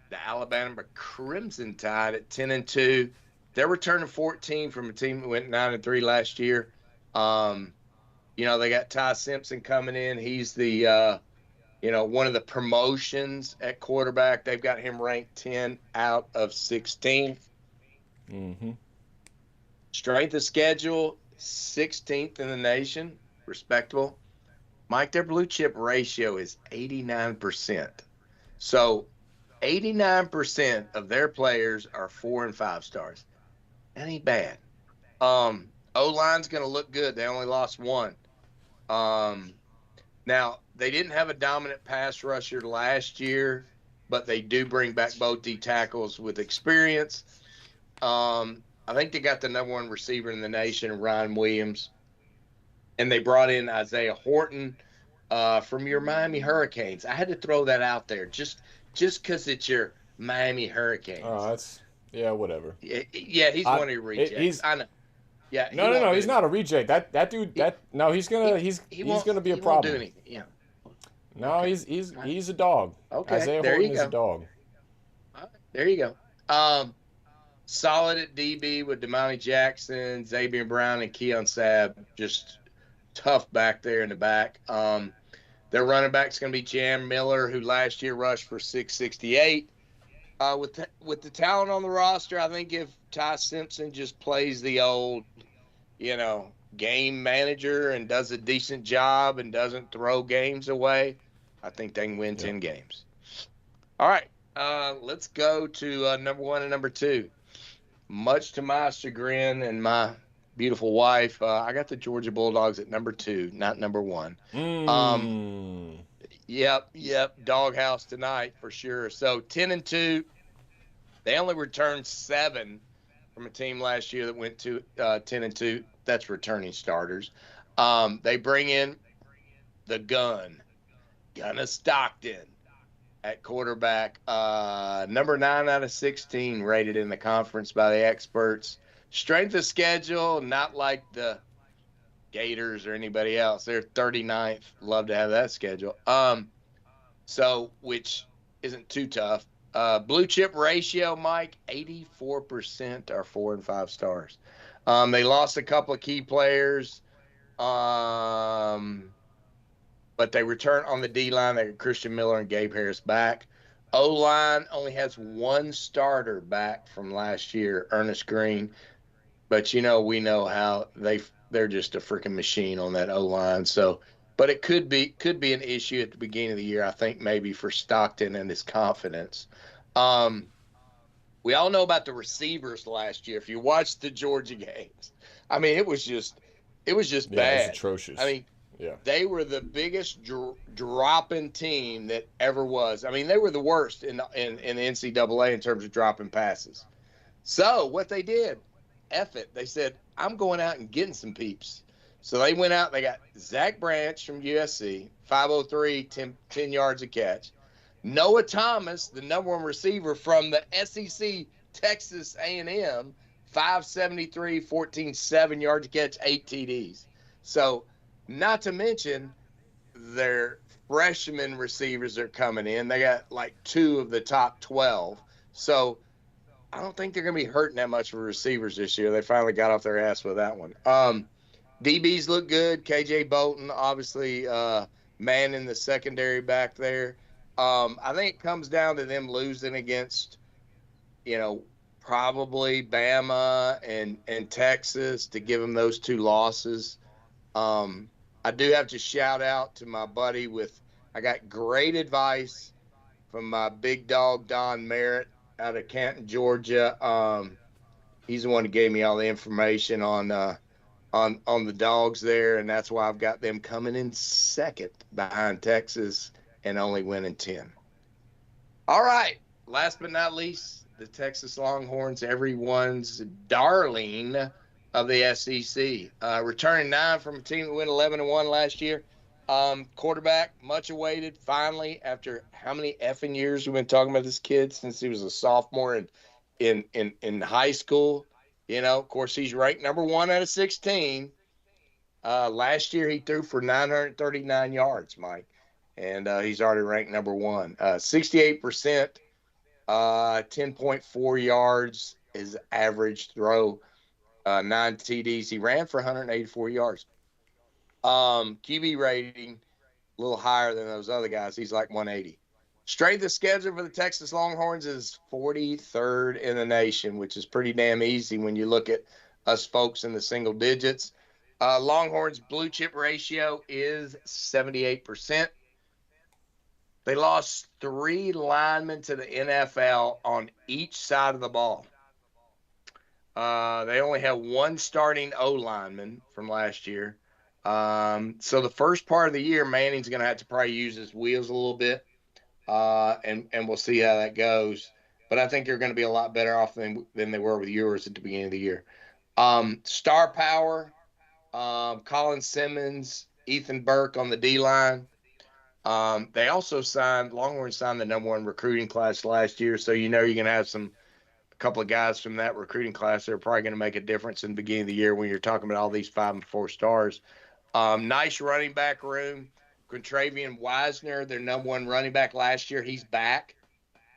B: the Alabama Crimson Tide at 10-2. They're returning 14 from a team that went 9-3 last year. They got Ty Simpson coming in. He's the one of the promotions at quarterback. They've got him ranked 10 out of 16. Strength of schedule, 16th in the nation, respectable. Mike, their blue chip ratio is 89%. So 89% of their players are 4 and 5 stars. That ain't bad. O-line's going to look good. They only lost one. Now, they didn't have a dominant pass rusher last year, but they do bring back both D tackles with experience. I think they got the number one receiver in the nation, Ryan Williams, and they brought in Isaiah Horton from your Miami Hurricanes. I had to throw that out there just because it's your Miami Hurricanes.
A: Yeah, whatever.
B: Yeah, he's one of your rejects.
A: He's
B: I know. Yeah, he
A: no, no,
B: won't
A: no.
B: do
A: He's
B: anything.
A: not a reject. That dude. No, he's gonna be a
B: He won't do
A: problem.
B: anything. Yeah.
A: No,
B: Okay.
A: he's a dog.
B: Okay.
A: Isaiah
B: There
A: Horton
B: you
A: is a
B: go.
A: dog.
B: All right, there you go. Solid at DB with Damani Jackson, Xavier Brown, and Keon Sabb. Just tough back there in the back. Their running back's going to be Jam Miller, who last year rushed for 668. With the talent on the roster, I think if Ty Simpson just plays the old, game manager and does a decent job and doesn't throw games away, I think they can win 10 games. All right, let's go to number 1 and number 2. Much to my chagrin and my beautiful wife, I got the Georgia Bulldogs at number 2, not number 1. Yep, doghouse tonight for sure. So 10-2. They only returned 7 from a team last year that went to 10-2. That's returning starters. They bring in the Gunna Stockton at quarterback. Number 9 out of 16 rated in the conference by the experts. Strength of schedule, not like the Gators or anybody else. They're 39th. Love to have that schedule. So which isn't too tough. Blue chip ratio, Mike, 84% are 4 and 5 stars. They lost a couple of key players. But they return on the D-line. They got Christian Miller and Gabe Harris back. O-line only has 1 starter back from last year, Ernest Green. But, we know how they're just a freaking machine on that O-line. So, but it could be an issue at the beginning of the year, I think, maybe for Stockton and his confidence. We all know about the receivers last year. If you watched the Georgia games, I mean, it was just bad.
A: It was atrocious.
B: I mean, they were the biggest dropping team that ever was. I mean, they were the worst in the NCAA in terms of dropping passes. So what they did, F it. They said, I'm going out and getting some peeps. So they went out. They got Zach Branch from USC, 503, 10 yards a catch. Noah Thomas, the number 1 receiver from the SEC, Texas A&M, 573, 14, 7 yards a catch, 8 TDs. So not to mention their freshman receivers are coming in. They got like 2 of the top 12. So I don't think they're going to be hurting that much for receivers this year. They finally got off their ass with that one. DBs look good. KJ Bolton, obviously, man in the secondary back there. I think it comes down to them losing against, probably Bama and Texas to give them those 2 losses. I do have to shout out to my buddy I got great advice from my big dog, Don Merritt, out of Canton, Georgia. He's the one who gave me all the information on the dogs there, and that's why I've got them coming in second behind Texas and only winning 10. All right, last but not least, the Texas Longhorns, everyone's darling of the SEC. Returning 9 from a team that went 11-1 last year. Quarterback, much awaited, finally, after how many effing years we've been talking about this kid since he was a sophomore in high school. Of course, he's ranked number 1 out of 16. Last year, he threw for 939 yards, Mike, and he's already ranked number 1. 68%, 10.4 yards is average throw, 9 TDs. He ran for 184 yards. QB rating, a little higher than those other guys. He's like 180. Strength of schedule for the Texas Longhorns is 43rd in the nation, which is pretty damn easy when you look at us folks in the single digits. Longhorns blue chip ratio is 78%. They lost 3 linemen to the NFL on each side of the ball. They only have 1 starting O lineman from last year. So the first part of the year, Manning's going to have to probably use his wheels a little bit, and we'll see how that goes. But I think they're going to be a lot better off than they were with yours at the beginning of the year. Star power, Colin Simmons, Ethan Burke on the D line. They also Longhorn signed the #1 recruiting class last year, so you're going to have a couple of guys from that recruiting class that are probably going to make a difference in the beginning of the year when you're talking about all these 5 and 4 stars. Nice running back room. Quintravian Wisner, their #1 running back last year, he's back.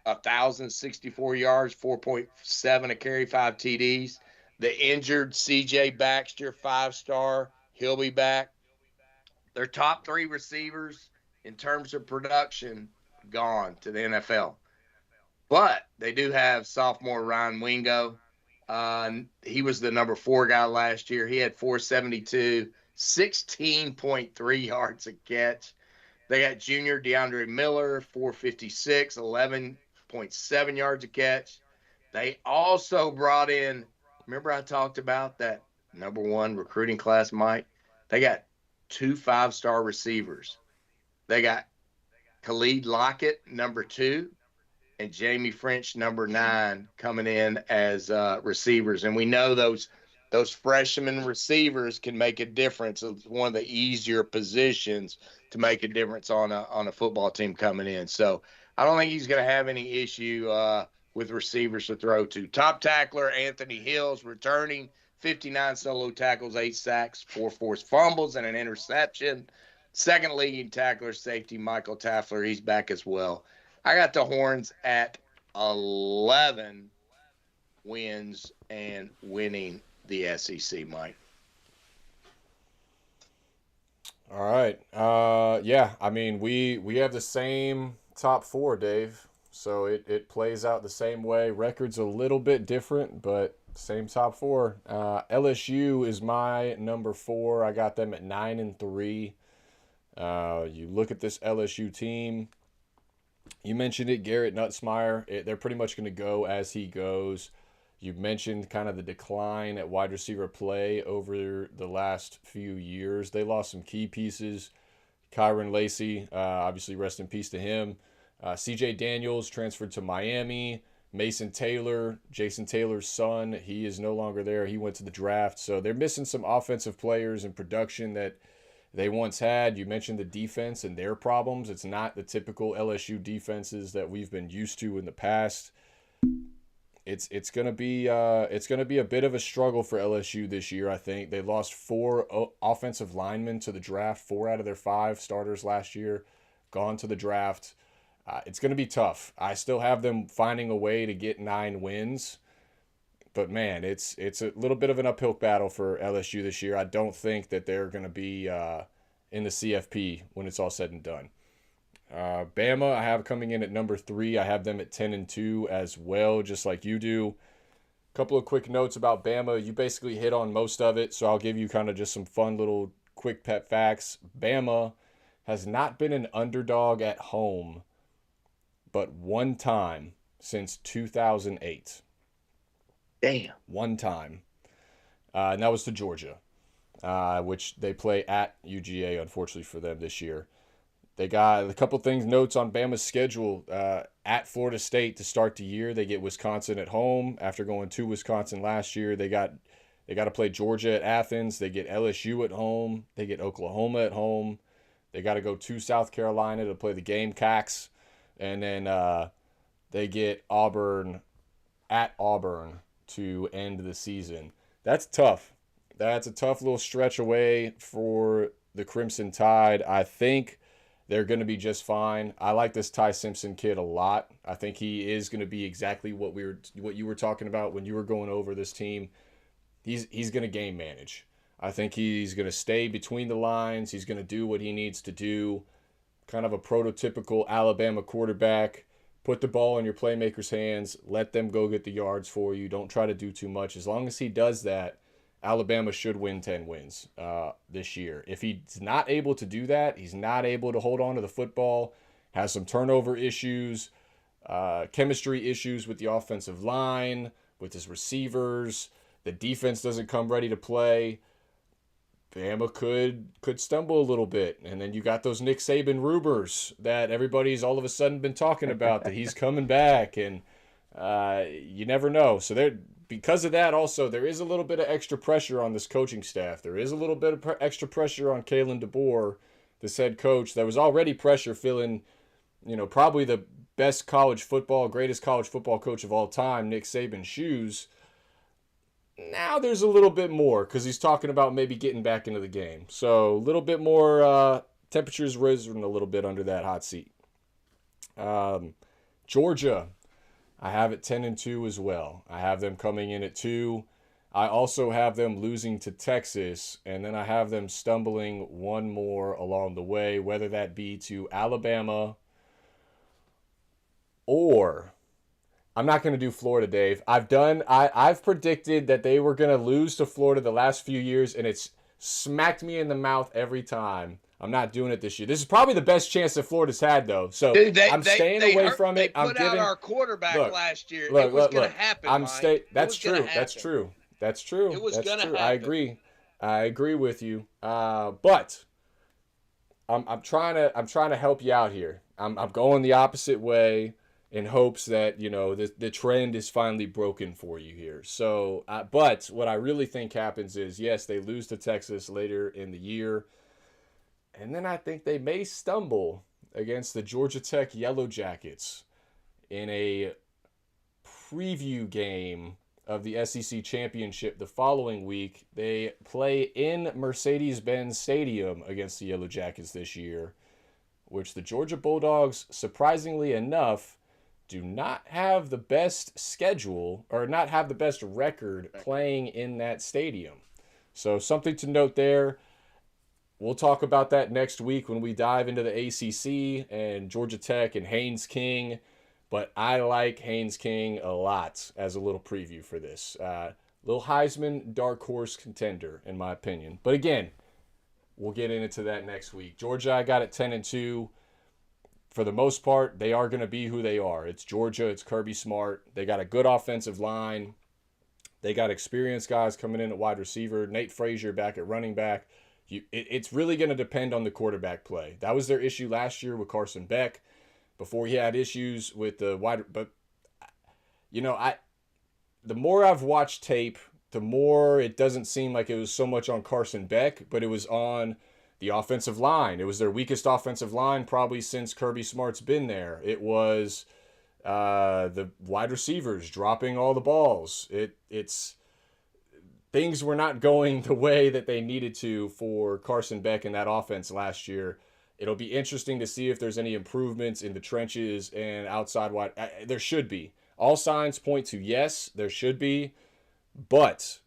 B: 1,064 yards, 4.7 a carry, 5 TDs. The injured C.J. Baxter, 5-star, he'll be back. Their top 3 receivers in terms of production gone to the NFL. But they do have sophomore Ryan Wingo. He was the #4 guy last year. He had 472, 16.3 yards a catch. They got junior DeAndre Miller, 456, 11.7 yards a catch. They also brought in, remember I talked about that #1 recruiting class, Mike? They got 2 5-star receivers. They got Khalid Lockett, #2, and Jamie French, #9, coming in as receivers. And we know those freshman receivers can make a difference. It's one of the easier positions to make a difference on a football team coming in. So I don't think he's going to have any issue with receivers to throw to. Top tackler Anthony Hills returning, 59 solo tackles, 8 sacks, 4 forced fumbles, and an interception. Second leading tackler, safety Michael Taffler, he's back as well. I got the Horns at 11 wins and winning the SEC, Mike.
A: All right. Yeah, I mean, we have the same top 4, Dave. So it plays out the same way. Record's a little bit different, but same top 4. LSU is my #4. I got them at 9-3. You look at this LSU team. You mentioned it, Garrett Nutsmeyer. They're pretty much going to go as he goes. You mentioned kind of the decline at wide receiver play over the last few years. They lost some key pieces. Kyron Lacey, obviously rest in peace to him. C.J. Daniels transferred to Miami. Mason Taylor, Jason Taylor's son, he is no longer there. He went to the draft. So they're missing some offensive players and production that they once had. You mentioned the defense and their problems. It's not the typical LSU defenses that we've been used to in the past. It's gonna be a bit of a struggle for LSU this year. I think they lost 4 offensive linemen to the draft. 4 out of their 5 starters last year gone to the draft. It's gonna be tough. I still have them finding a way to get 9 wins. But man, it's a little bit of an uphill battle for LSU this year. I don't think that they're going to be in the CFP when it's all said and done. Bama, I have coming in at #3. I have them at 10-2 as well, just like you do. A couple of quick notes about Bama. You basically hit on most of it, so I'll give you kind of just some fun little quick pet facts. Bama has not been an underdog at home but one time since 2008.
B: Damn.
A: One time. And that was to Georgia, which they play at UGA, unfortunately for them this year. They got a couple things, notes on Bama's schedule. At Florida State to start the year, they get Wisconsin at home. After going to Wisconsin last year, they got to play Georgia at Athens. They get LSU at home. They get Oklahoma at home. They got to go to South Carolina to play the Gamecocks. And then they get Auburn at Auburn to end the season. That's tough. That's a tough little stretch away for the Crimson Tide. I think they're going to be just fine. I like this Ty Simpson kid a lot. I think he is going to be exactly what you were talking about when you were going over this team. He's going to game manage. I think he's going to stay between the lines. He's going to do what he needs to do. Kind of a prototypical Alabama quarterback. Put the ball in your playmakers' hands. Let them go get the yards for you. Don't try to do too much. As long as he does that, Alabama should win 10 wins this year. If he's not able to do that, he's not able to hold on to the football, has some turnover issues, chemistry issues with the offensive line, with his receivers, the defense doesn't come ready to play, Bama could stumble a little bit. And then you got those Nick Saban rumors that everybody's all of a sudden been talking about, that he's coming back, and you never know. So there, because of that, also there is a little bit of extra pressure on this coaching staff. There is a little bit of extra pressure on Kalen DeBoer, this head coach. There was already pressure filling, probably the best greatest college football coach of all time, Nick Saban's shoes. Now there's a little bit more because he's talking about maybe getting back into the game. So a little bit more temperatures risen a little bit under that hot seat. Georgia, I have it 10-2 as well. I have them coming in at 2. I also have them losing to Texas, and then I have them stumbling one more along the way, whether that be to Alabama or I'm not going to do Florida, Dave. I've predicted that they were going to lose to Florida the last few years, and it's smacked me in the mouth every time. I'm not doing it this year. This is probably the best chance that Florida's had, though. So
B: Dude,
A: I'm staying away from it.
B: They put out our quarterback last year. It was going to happen.
A: That's true. That's true. That's true.
B: It was going to happen.
A: I agree with you. But I'm trying to help you out here. I'm going the opposite way, in hopes that, the trend is finally broken for you here. So, but what I really think happens is, yes, they lose to Texas later in the year. And then I think they may stumble against the Georgia Tech Yellow Jackets in a preview game of the SEC Championship the following week. They play in Mercedes-Benz Stadium against the Yellow Jackets this year, which the Georgia Bulldogs, surprisingly enough, do not have the best schedule or not have the best record playing in that stadium. So something to note there. We'll talk about that next week when we dive into the ACC and Georgia Tech and Haynes King. But I like Haynes King a lot as a little preview for this. Little Heisman dark horse contender, in my opinion. But again, we'll get into that next week. Georgia, I got it 10-2. For the most part, they are going to be who they are. It's Georgia. It's Kirby Smart. They got a good offensive line. They got experienced guys coming in at wide receiver. Nate Frazier back at running back. It's really going to depend on the quarterback play. That was their issue last year with Carson Beck before he had issues with the wide. But, the more I've watched tape, the more it doesn't seem like it was so much on Carson Beck, but it was on the offensive line. It was their weakest offensive line probably since Kirby Smart's been there. It was the wide receivers dropping all the balls. It's things were not going the way that they needed to for Carson Beck in that offense last year. It'll be interesting to see if there's any improvements in the trenches and outside wide. There should be. All signs point to yes, there should be. But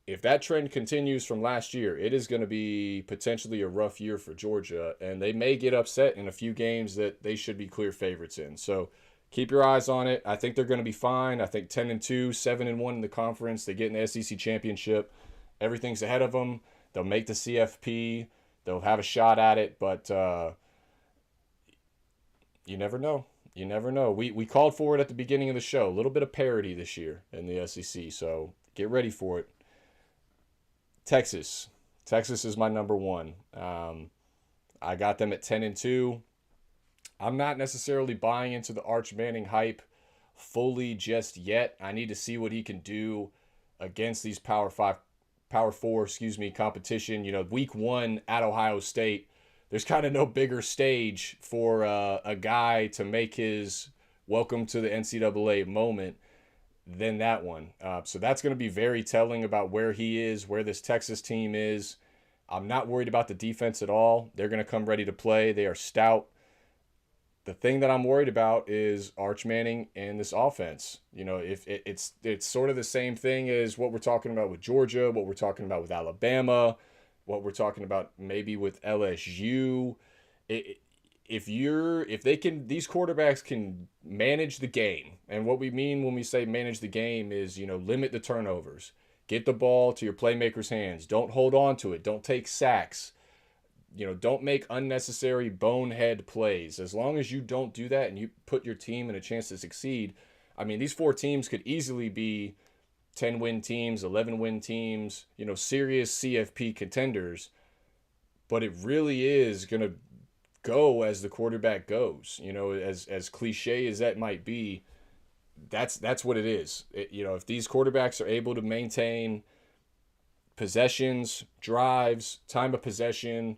A: if that trend continues from last year, it is going to be potentially a rough year for Georgia, and they may get upset in a few games that they should be clear favorites in. So keep your eyes on it. I think they're going to be fine. I think 10-2, 7-1 in the conference. They get in the SEC championship. Everything's ahead of them. They'll make the CFP. They'll have a shot at it, but you never know. You never know. We called for it at the beginning of the show. A little bit of parity this year in the SEC, so get ready for it. Texas is my number one. I got them at 10-2. I'm not necessarily buying into the Arch Manning hype fully just yet. I need to see what he can do against these Power 4, competition. Week 1 at Ohio State, there's kind of no bigger stage for a guy to make his welcome to the NCAA moment than that one. So that's going to be very telling about where he is, where this Texas team is. I'm not worried about the defense at all. They're going to come ready to play. They are stout. The thing that I'm worried about is Arch Manning and this offense. If it's sort of the same thing as what we're talking about with Georgia, what we're talking about with Alabama, what we're talking about maybe with LSU. If these quarterbacks can manage the game, and what we mean when we say manage the game is, limit the turnovers, Get the ball to your playmakers' hands. Don't hold on to it. Don't take sacks. Don't make unnecessary bonehead plays. As long as you don't do that and you put your team in a chance to succeed, I mean, these 4 teams could easily be 10-win teams, 11-win teams, serious CFP contenders. But it really is going to go as the quarterback goes. As cliche as that might be, that's what it is. If these quarterbacks are able to maintain possessions, drives, time of possession,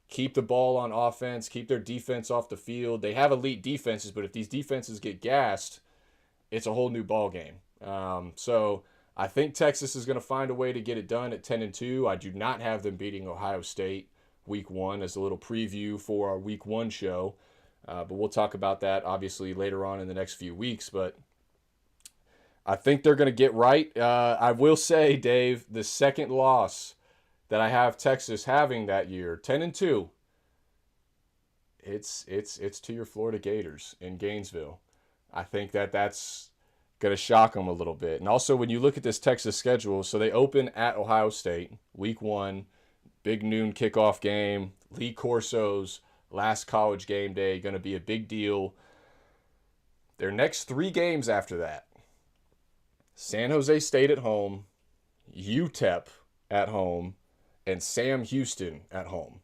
A: keep the ball on offense, keep their defense off the field. They have elite defenses, but if these defenses get gassed, it's a whole new ball game. So I think Texas is going to find a way to get it done at 10-2. I do not have them beating Ohio State week 1 as a little preview for our week 1 show. But we'll talk about that obviously later on in the next few weeks. But I think they're going to get right. I will say, Dave, the second loss that I have Texas having that year, 10-2, it's to your Florida Gators in Gainesville. I think that's going to shock them a little bit. And also, when you look at this Texas schedule, so they open at Ohio State, week 1, big noon kickoff game, Lee Corso's last college game day, going to be a big deal. Their next 3 games after that, San Jose State at home, UTEP at home, and Sam Houston at home.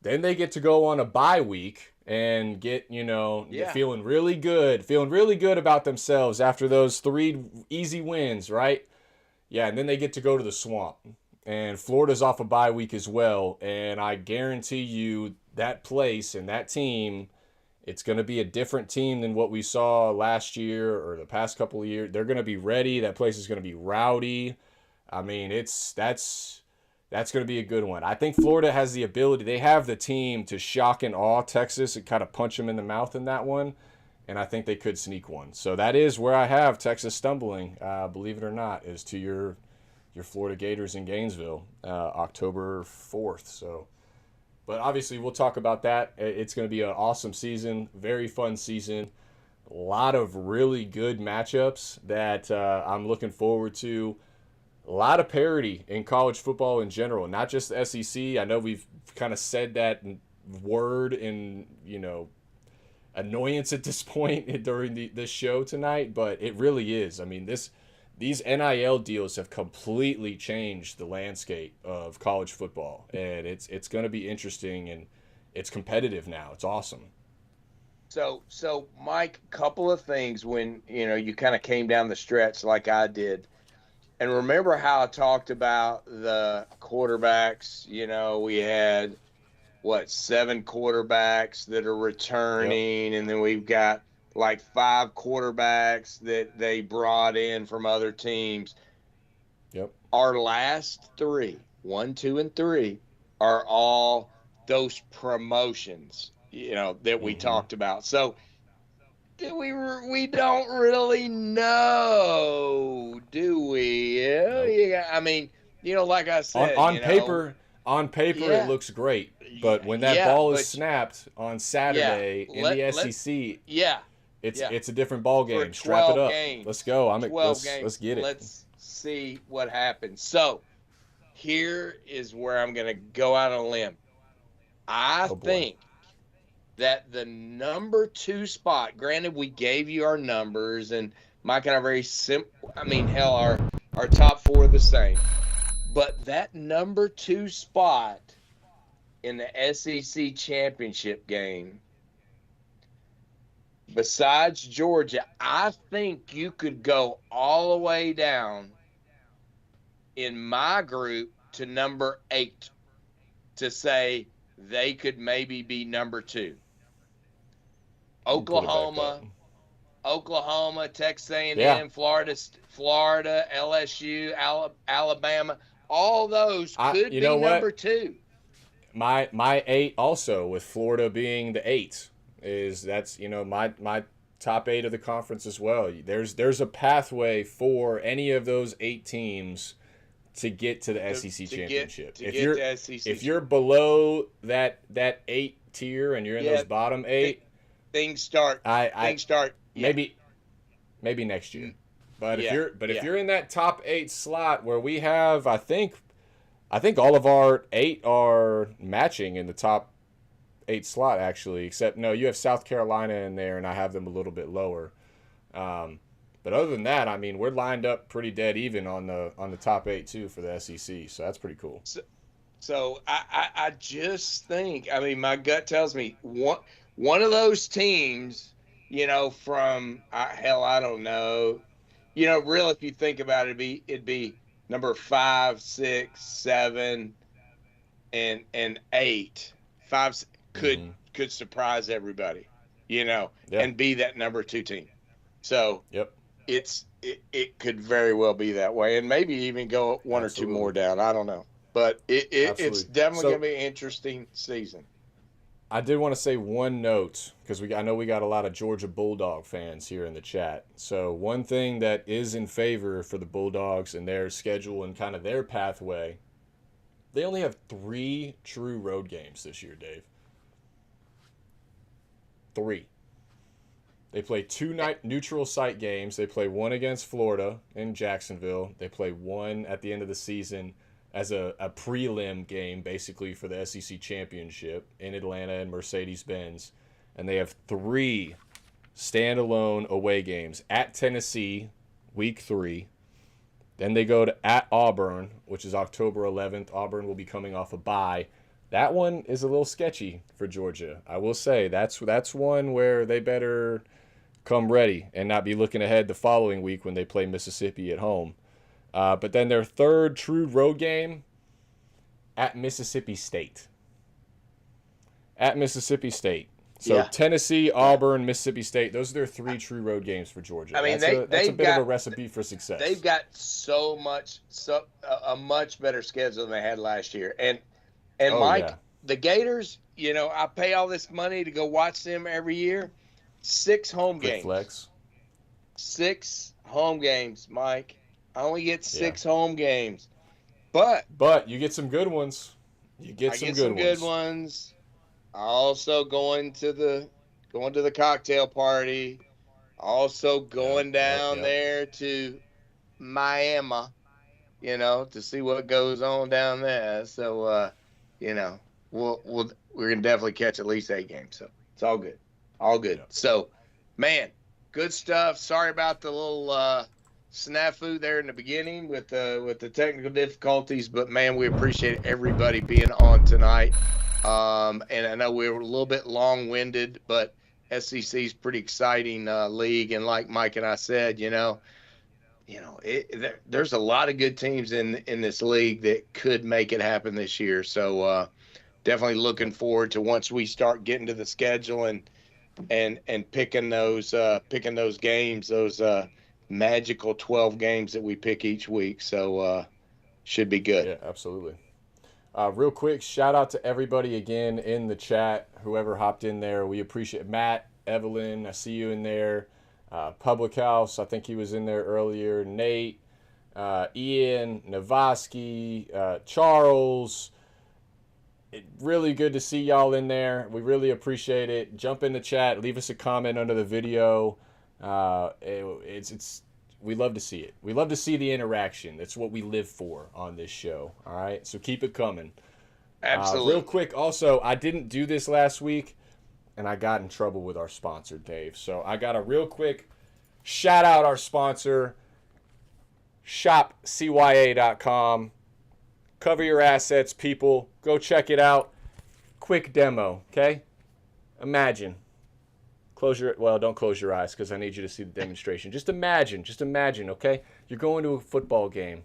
A: Then they get to go on a bye week and get, feeling really good about themselves after those 3 easy wins, right? Yeah, and then they get to go to the Swamp. And Florida's off a bye week as well, and I guarantee you that place and that team, it's going to be a different team than what we saw last year or the past couple of years. They're going to be ready. That place is going to be rowdy. I mean, that's going to be a good one. I think Florida has the ability. They have the team to shock and awe Texas and kind of punch them in the mouth in that one, and I think they could sneak one. So that is where I have Texas stumbling, believe it or not, is to your Florida Gators in Gainesville, October 4th. So, but obviously we'll talk about that. It's going to be an awesome season, very fun season. A lot of really good matchups that I'm looking forward to. A lot of parity in college football in general, not just the SEC. I know we've kind of said that word in, annoyance at this point during this show tonight, but it really is. I mean, these NIL deals have completely changed the landscape of college football, and it's going to be interesting, and it's competitive now. It's awesome.
B: So Mike, couple of things when, you kind of came down the stretch like I did. And remember how I talked about the quarterbacks? We had, 7 quarterbacks that are returning,
A: Yep.
B: and then we've got like 5 quarterbacks that they brought in from other teams.
A: Yep.
B: Our last 3, 1, 2, and 3, are all those promotions, that we talked about. So we don't really know, do we?
A: Nope.
B: Yeah, I mean, like I said,
A: On paper, it looks great, but when that ball is snapped on Saturday in the SEC, it's a different ball game. Strap it up.
B: Games,
A: let's go.
B: Let's
A: get it.
B: Let's see what happens. So here is where I'm going to go out on a limb. I think that the number 2 spot, granted we gave you our numbers, and Mike and I are very simple. I mean, hell, our top 4 are the same. But that number 2 spot in the SEC championship game, besides Georgia, I think you could go all the way down in my group to number 8 to say they could maybe be number 2. Oklahoma, Texas A&M, Florida, LSU, Alabama, all those could be number 2.
A: My 8 also, with Florida being the 8, that's my top 8 of the conference as well. There's a pathway for any of those 8 teams to get to the SEC championship. If you're below that 8 tier and you're in those bottom 8,
B: things start.
A: maybe next year. But
B: Yeah.
A: if you're in that top 8 slot where we have, I think all of our 8 are matching in the top 8 slot actually, except no, you have South Carolina in there, and I have them a little bit lower. But other than that, I mean, we're lined up pretty dead even on the top 8 too for the SEC, so that's pretty cool.
B: So I just think, I mean, my gut tells me one of those teams, from hell, I don't know, real, if you think about it, it'd be number 5, 6, 7, and 8. 5 could surprise everybody,
A: Yeah.
B: and be that number 2 team. So
A: Yep.
B: it could very well be that way, and maybe even go one
A: Absolutely.
B: or 2 more down. I don't know. But it's definitely going to be an interesting season.
A: I did want to say one note, because I know we got a lot of Georgia Bulldog fans here in the chat. So one thing that is in favor for the Bulldogs and their schedule and kind of their pathway, they only have 3 true road games this year, Dave. 3. They play 2 neutral site games. They play one against Florida in Jacksonville. They play one at the end of the season as a prelim game, basically, for the SEC championship in Atlanta and Mercedes-Benz. And they have 3 standalone away games at Tennessee, week 3. Then they go at Auburn, which is October 11th. Auburn will be coming off a bye. That one is a little sketchy for Georgia. I will say that's one where they better come ready and not be looking ahead the following week when they play Mississippi at home. But then their 3rd true road game at Mississippi State. At Mississippi State. So Tennessee, Auburn, Mississippi State, those are their 3 true road games for Georgia.
B: I mean,
A: that's a bit of a recipe for success.
B: They've got a much better schedule than they had last year. And Mike, the Gators, I pay all this money to go watch them every year. 6 home games.
A: Flex.
B: 6 home games, Mike. I only get 6 home games. But
A: you get some good ones. You get some
B: good ones. Also going to the cocktail party. Also going down there to Miami, to see what goes on down there. So we're gonna definitely catch at least 8 games. So it's all good. All good. Yep. So, man, good stuff. Sorry about the little snafu there in the beginning with the technical difficulties, but man, we appreciate everybody being on tonight. And I know we were a little bit long-winded, but SEC's pretty exciting league, and like Mike and I said, there's a lot of good teams in this league that could make it happen this year. So definitely looking forward to once we start getting to the schedule and picking those games, those magical 12 games that we pick each week. So should be good.
A: Yeah, absolutely. Real quick, shout out to everybody again in the chat, whoever hopped in there. We appreciate Matt, Evelyn, I see you in there. Public House, I think he was in there earlier. Nate, Ian, Navosky, Charles. Really good to see y'all in there. We really appreciate it. Jump in the chat, leave us a comment under the video. We love to see it. We love to see the interaction. That's what we live for on this show. All right, so keep it coming.
B: Absolutely.
A: Real quick, also, I didn't do this last week, and I got in trouble with our sponsor, Dave. So I got a real quick shout out our sponsor, shopcya.com. Cover your assets, people. Go check it out. Quick demo, okay? Imagine. Don't close your eyes because I need you to see the demonstration. Just imagine, okay? You're going to a football game.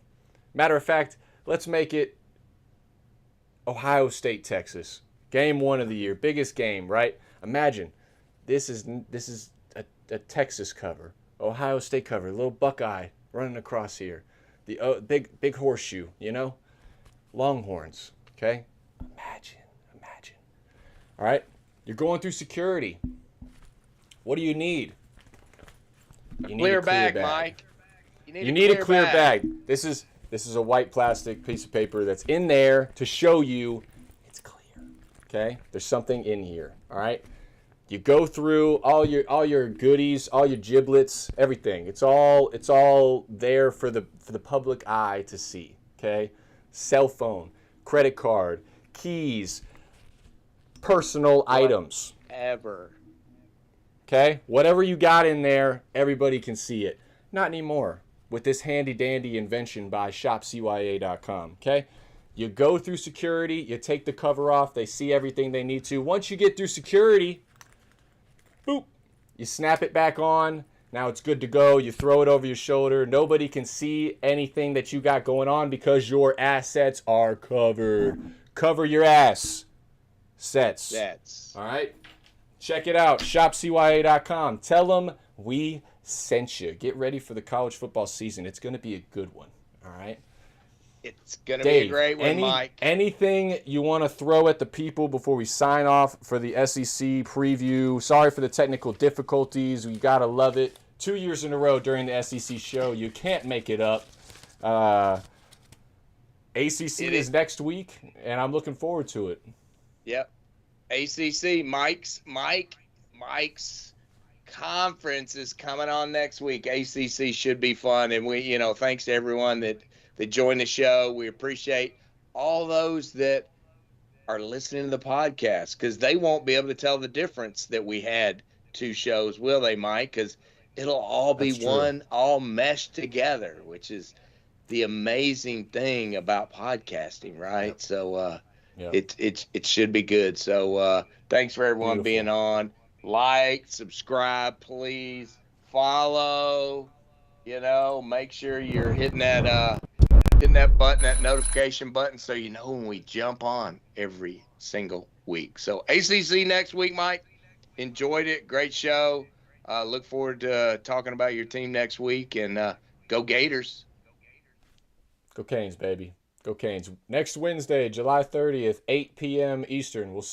A: Matter of fact, let's make it Ohio State, Texas. Game 1 of the year, biggest game, right? Imagine this is a Texas cover, Ohio State cover, a little Buckeye running across here, the big horseshoe, Longhorns, okay? Imagine. All right, you're going through security. What do you need?
B: You need a clear bag, Mike.
A: You need a clear bag. This is a white plastic piece of paper that's in there to show you it's clear. Okay? There's something in here. All right? You go through all your goodies, all your giblets, everything. It's all there for the public eye to see. Okay, cell phone, credit card, keys, personal items.
B: Ever.
A: Okay, whatever you got in there, everybody can see it. Not anymore with this handy dandy invention by shopcya.com. Okay, you go through security, you take the cover off, they see everything they need to. Once you get through security, boop, you snap it back on. Now it's good to go. You throw it over your shoulder. Nobody can see anything that you got going on because your assets are covered. Cover your ass. Sets. All right? Check it out. ShopCya.com. Tell them we sent you. Get ready for the college football season. It's going to be a good one. All right?
B: It's going to be a great one, Mike.
A: Anything you want to throw at the people before we sign off for the SEC preview? Sorry for the technical difficulties. We got to love it. 2 years in a row during the SEC show. You can't make it up. ACC is next week, and I'm looking forward to it.
B: Yep. ACC, Mike's conference is coming on next week. ACC should be fun, and we, thanks to everyone that joined the show. We appreciate all those that are listening to the podcast because they won't be able to tell the difference that we had 2 shows, will they, Mike? Because it'll all be one, all meshed together, which is the amazing thing about podcasting, right? Yep. So it should be good. So thanks for everyone being on. Like, subscribe, please. Follow. Make sure you're hitting that button, that notification button, so you know when we jump on every single week. So ACC next week, Mike. Enjoyed it. Great show. Look forward to talking about your team next week, and go Gators.
A: Go Canes, baby. Go Canes. Next Wednesday, July 30th, 8 p.m. Eastern. We'll see